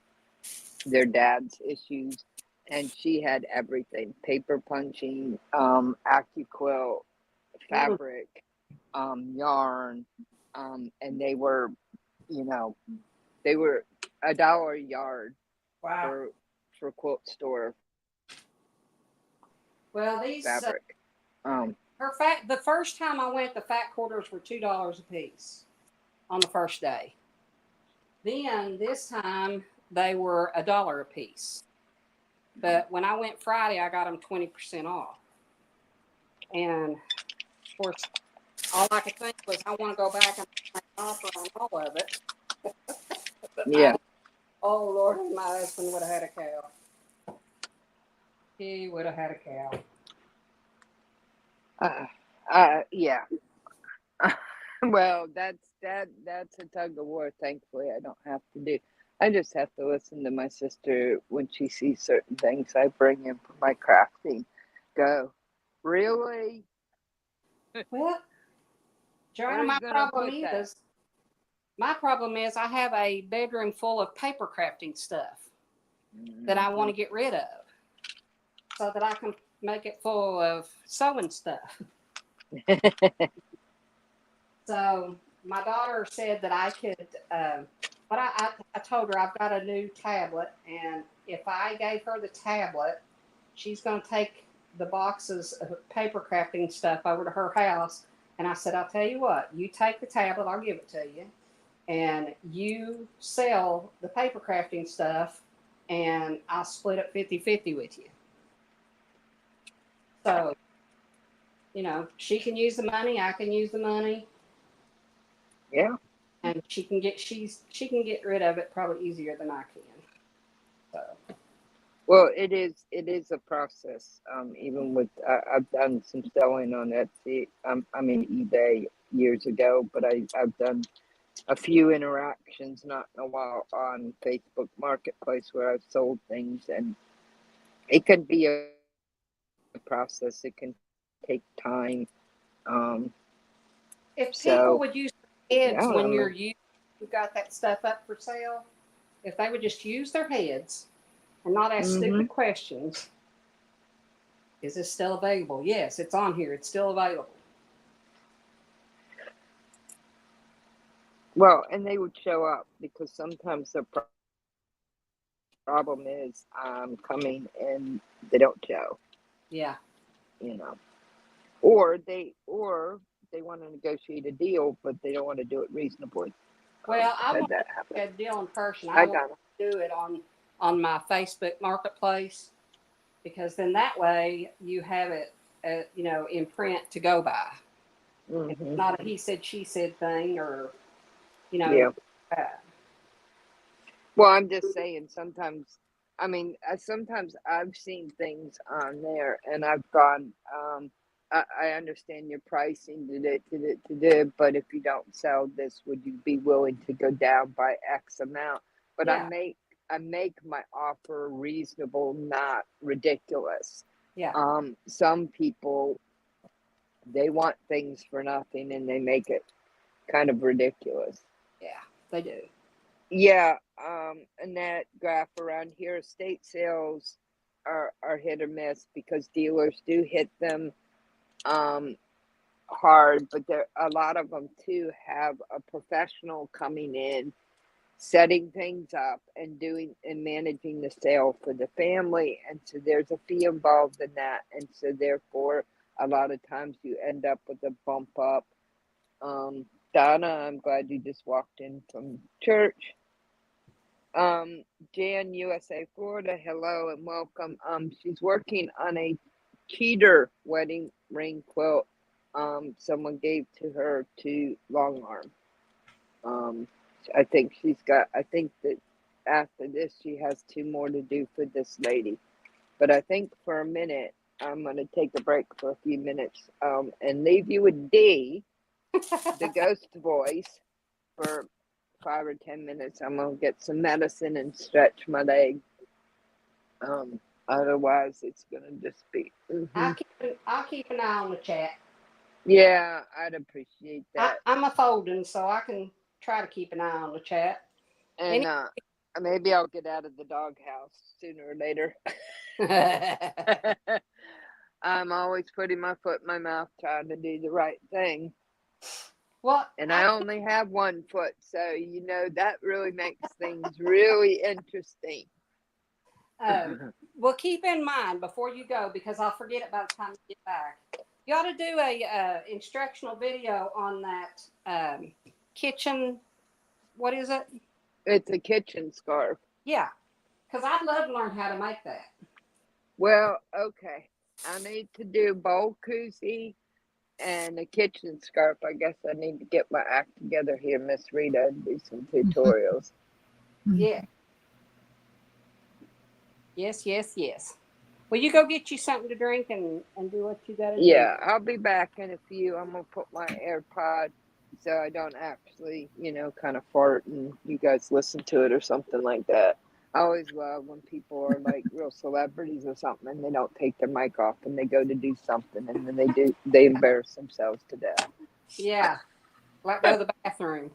their dad's issues. And she had everything: paper punching, AccuQuilt, fabric, yarn, and they were, you know, they were $1 a yard Wow. for quilt store Well, these fabric. the first time I went, the fat quarters were $2 a piece on the first day. Then this time they were $1 a piece. But when I went Friday, I got them 20% off. And of course, all I could think was I want to go back and make an offer on all of it. Yeah. Oh Lord, my husband would have had a cow. He would have had a cow. Yeah. Well, that's a tug of war. Thankfully, I don't have to do. I just have to listen to my sister when she sees certain things I bring in for my crafting. Go, really? Well, Joanna, Where are you gonna put that? my problem is I have a bedroom full of paper crafting stuff that I want to get rid of so that I can make it full of sewing stuff. So my daughter said that I could, but I told her I've got a new tablet, and if I gave her the tablet, she's going to take the boxes of paper crafting stuff over to her house. And I said, I'll tell you what, you take the tablet, I'll give it to you, and you sell the paper crafting stuff, and I'll split it 50-50 with you. So, you know, she can use the money, I can use the money. Yeah. And she can get rid of it probably easier than I can. So. Well, it is a process. Even with I've done some selling on Etsy. I mean eBay years ago, but I've done a few interactions not in a while on Facebook Marketplace where I've sold things, and it can be a process. It can take time. If people So would use their heads yeah, when you got that stuff up for sale, if they would just use their heads and not ask stupid questions, is this still available? Yes, it's on here. It's still available. well, and they would show up because sometimes the problem is coming and they don't show. Yeah. You know, or they want to negotiate a deal, but they don't want to do it reasonably. Well, I Had want that happen. a deal in person. I I want got it. to do it on my Facebook Marketplace, because then that way you have it, you know, in print to go by. It's not a he said, she said thing, or, you know. Yeah. Well, I'm just saying sometimes, I mean, sometimes I've seen things on there and I've gone, I understand your pricing to but if you don't sell this, would you be willing to go down by X amount? But Yeah. I make my offer reasonable, not ridiculous. Yeah. Some people, they want things for nothing and they make it kind of ridiculous. Yeah, they do. Yeah, Annette, Graph, around here, estate sales are hit or miss because dealers do hit them hard, but there a lot of them too have a professional coming in, setting things up and doing and managing the sale for the family, and so there's a fee involved in that, and so therefore a lot of times you end up with a bump up. Donna, I'm glad you just walked in from church. Jan, USA, Florida, hello and welcome. She's working on a cheater wedding ring quilt. Someone gave to her to long arm. I think that after this, she has 2 more to do for this lady. But I think for a minute, I'm going to take a break for a few minutes, and leave you with D, the ghost voice, for 5 or 10 minutes. I'm gonna get some medicine and stretch my leg. Otherwise, it's gonna just be. I'll keep an eye on the chat. Yeah, I'd appreciate that. I'm a folding, so I can try to keep an eye on the chat. And maybe I'll get out of the doghouse sooner or later. I'm always putting my foot in my mouth trying to do the right thing. Well, and I only have one foot, so that really makes things really interesting. Well, keep in mind before you go, because I'll forget it by the time you get back. You ought to do a instructional video on that kitchen. What is it? It's a kitchen scarf. Yeah, because I'd love to learn how to make that. Well, okay. I need to do bowl koozie and a kitchen scarf. I guess I need to get my act together here, Miss Rita, and do some tutorials. Yeah. Yes. Well, you go get you something to drink and do what you got to do. Yeah, I'll be back in a few. I'm going to put my AirPod so I don't actually, kind of fart and you guys listen to it or something like that. I always love when people are like real celebrities or something and they don't take their mic off and they go to do something and then they embarrass themselves to death. Yeah, like go to the bathroom.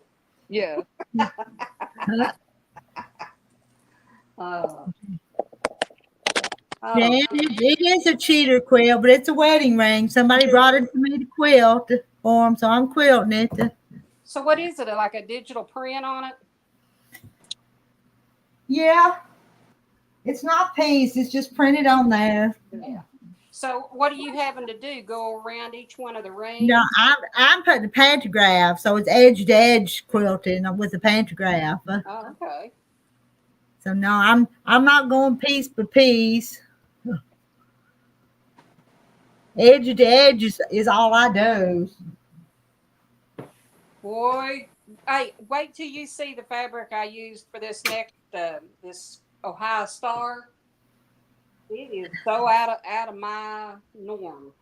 Yeah. Jan, it is a cheater quilt, but it's a wedding ring. Somebody brought it to me to quilt for them, so I'm quilting it. So what is it? Like a digital print on it? Yeah. It's not pieced. It's just printed on there. Yeah. So what are you having to do? Go around each one of the rings? No, I'm putting a pantograph, so it's edge to edge quilting with a pantograph. Oh, okay. So no, I'm not going piece by piece. Edge to edge is all I do. Boy, hey, wait till you see the fabric I used for this next this Ohio Star. It is so out of my norm.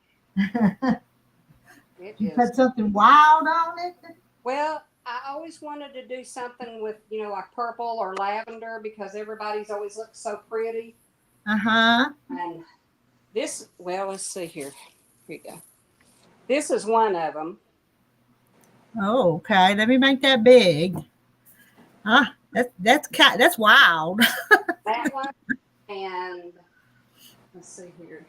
You put something wild on it? Well, I always wanted to do something with, like purple or lavender because everybody's always looked so pretty. Uh-huh. And this, well, let's see here. Here you go. This is one of them. Oh, okay. Let me make that big. That's wild. That one, and let's see here.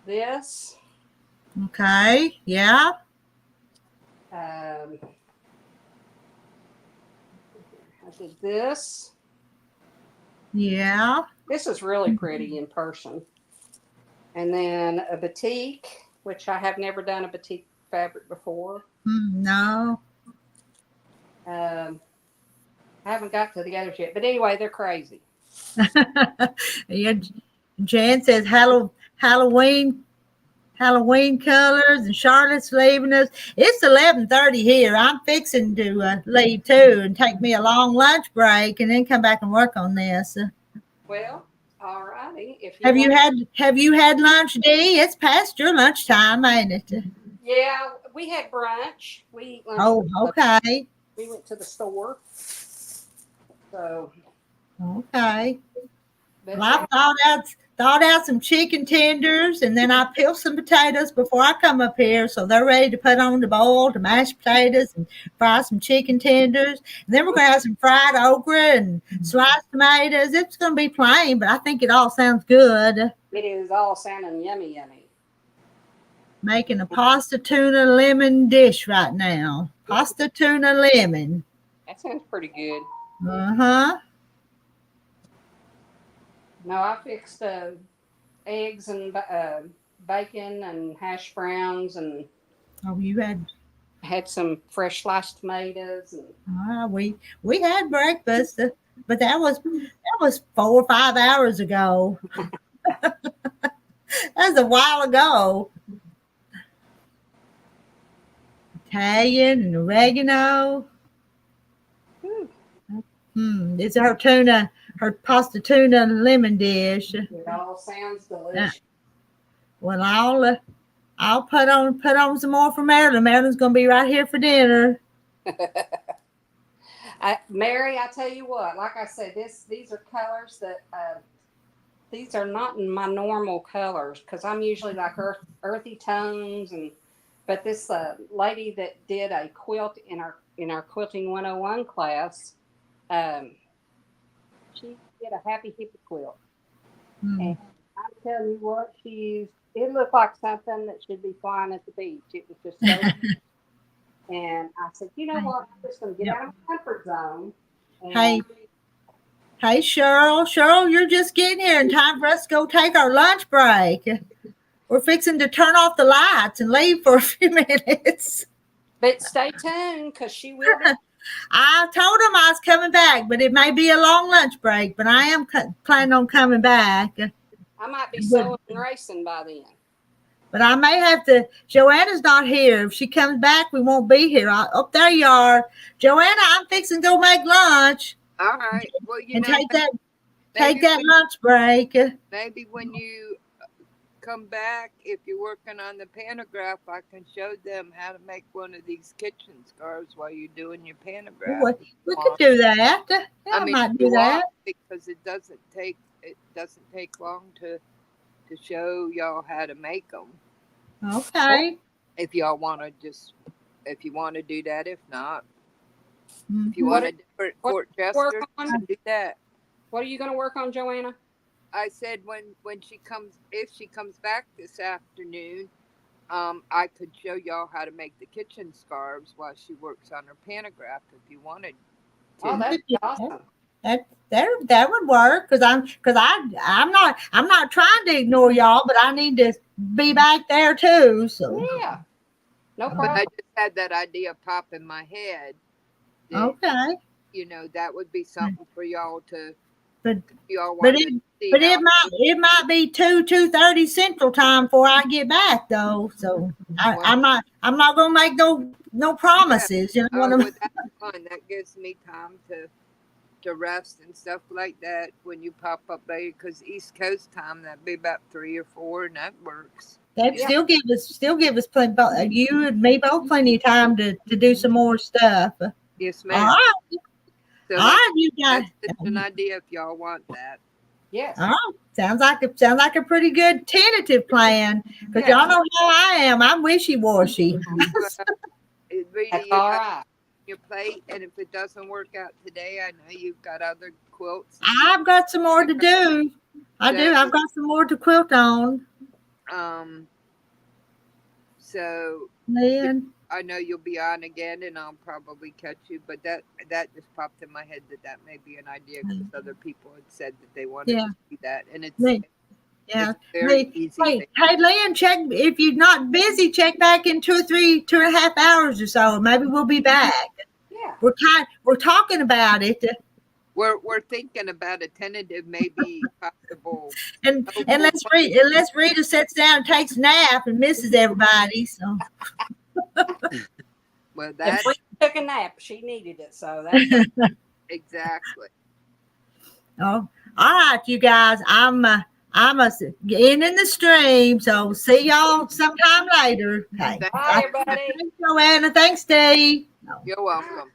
This. Okay. Yeah. I did this. Yeah. This is really pretty in person. And then a batik, which I have never done a batik fabric before. No. I haven't got to the others yet, but anyway, they're crazy. Yeah, Jan says Halloween colors, and Charlotte's leaving us. It's 11:30 here. I'm fixing to leave too and take me a long lunch break and then come back and work on this. Well, all righty. Have you had lunch, Dee? It's past your lunchtime, ain't it? Yeah, we had brunch. We lunch. Oh, okay. We went to the store. So. Okay. Well, I thawed out some chicken tenders, and then I peeled some potatoes before I come up here, so they're ready to put on the bowl to mash potatoes and fry some chicken tenders. And then we're gonna have some fried okra and sliced tomatoes. It's gonna be plain, but I think it all sounds good. It is all sounding yummy. Making a pasta tuna lemon dish right now. Pasta tuna lemon. That sounds pretty good. Uh-huh. No, I fixed eggs and bacon and hash browns, and You had some fresh sliced tomatoes. And we had breakfast, but that was 4 or 5 hours ago. That was a while ago. Italian and oregano. It's her pasta tuna lemon dish. It all sounds delicious. Well, I'll put on some more for Marilyn. Marilyn's gonna be right here for dinner. Mary, I tell you what, like I said, these are colors that these are not my normal colors because I'm usually like earthy tones but this lady that did a quilt in our quilting 101 class, she did a happy hippie quilt. And I'm telling you what, it looked like something that should be flying at the beach. It was just so and I said, you know what, I'm just gonna get out of my comfort zone. And Hey, Cheryl, you're just getting here in time for us to go take our lunch break. We're fixing to turn off the lights and leave for a few minutes. But stay tuned because she will be. I told them I was coming back, but it may be a long lunch break, but I am planning on coming back. I might be sewing and racing by then. But I may have to. Joanna's not here. If she comes back, we won't be here. There you are. Joanna, I'm fixing to go make lunch. All right. Well, take that lunch break. Maybe when you come back, if you're working on the pantograph, I can show them how to make one of these kitchen scarves while you're doing your pantograph. We could do that. Yeah, I might do that because it doesn't take long to show y'all how to make them. Okay. If y'all want to do that, if not. If you want a different court jester, do that. What are you going to work on, Joanna? I said if she comes back this afternoon, I could show y'all how to make the kitchen scarves while she works on her pantograph if you wanted to. Oh, that's awesome. That would work because I'm not trying to ignore y'all, but I need to be back there too. So yeah, no problem. But I just had that idea pop in my head. Okay. That would be something for y'all to. But it might be 2:30 Central Time before I get back though. So I'm not gonna make no promises. Yeah. That's fun. That gives me time to rest and stuff like that when you pop up there, because East Coast time that'd be about 3 or 4, and that works. That still give us plenty. You and me both plenty of time to do some more stuff. Yes, ma'am. All right. So all right, you guys. That's an idea if y'all want that. Yes. All right. Sounds like a pretty good tentative plan. Because y'all know how I am. I'm wishy-washy. Rita, that's all right. Your plate, and if it doesn't work out today, I know you've got other quilts. I've got some more to do. I do. I've got some more to quilt on. So then I know you'll be on again, and I'll probably catch you. But that just popped in my head that may be an idea because other people had said that they wanted to see that, and it's very easy. Hey, Lynn, check if you're not busy. Check back in 2.5 hours or so. Maybe we'll be back. Yeah, we're talking about it. We're thinking about a tentative, maybe possible. And unless Rita sits down and takes a nap and misses everybody. So. Well, that if Rita took a nap, she needed it. So that's exactly. Oh, all right, you guys. I'm in the stream, so see y'all sometime later. Okay. bye, everybody. Thanks, Joanna. Thanks, Steve. You're welcome.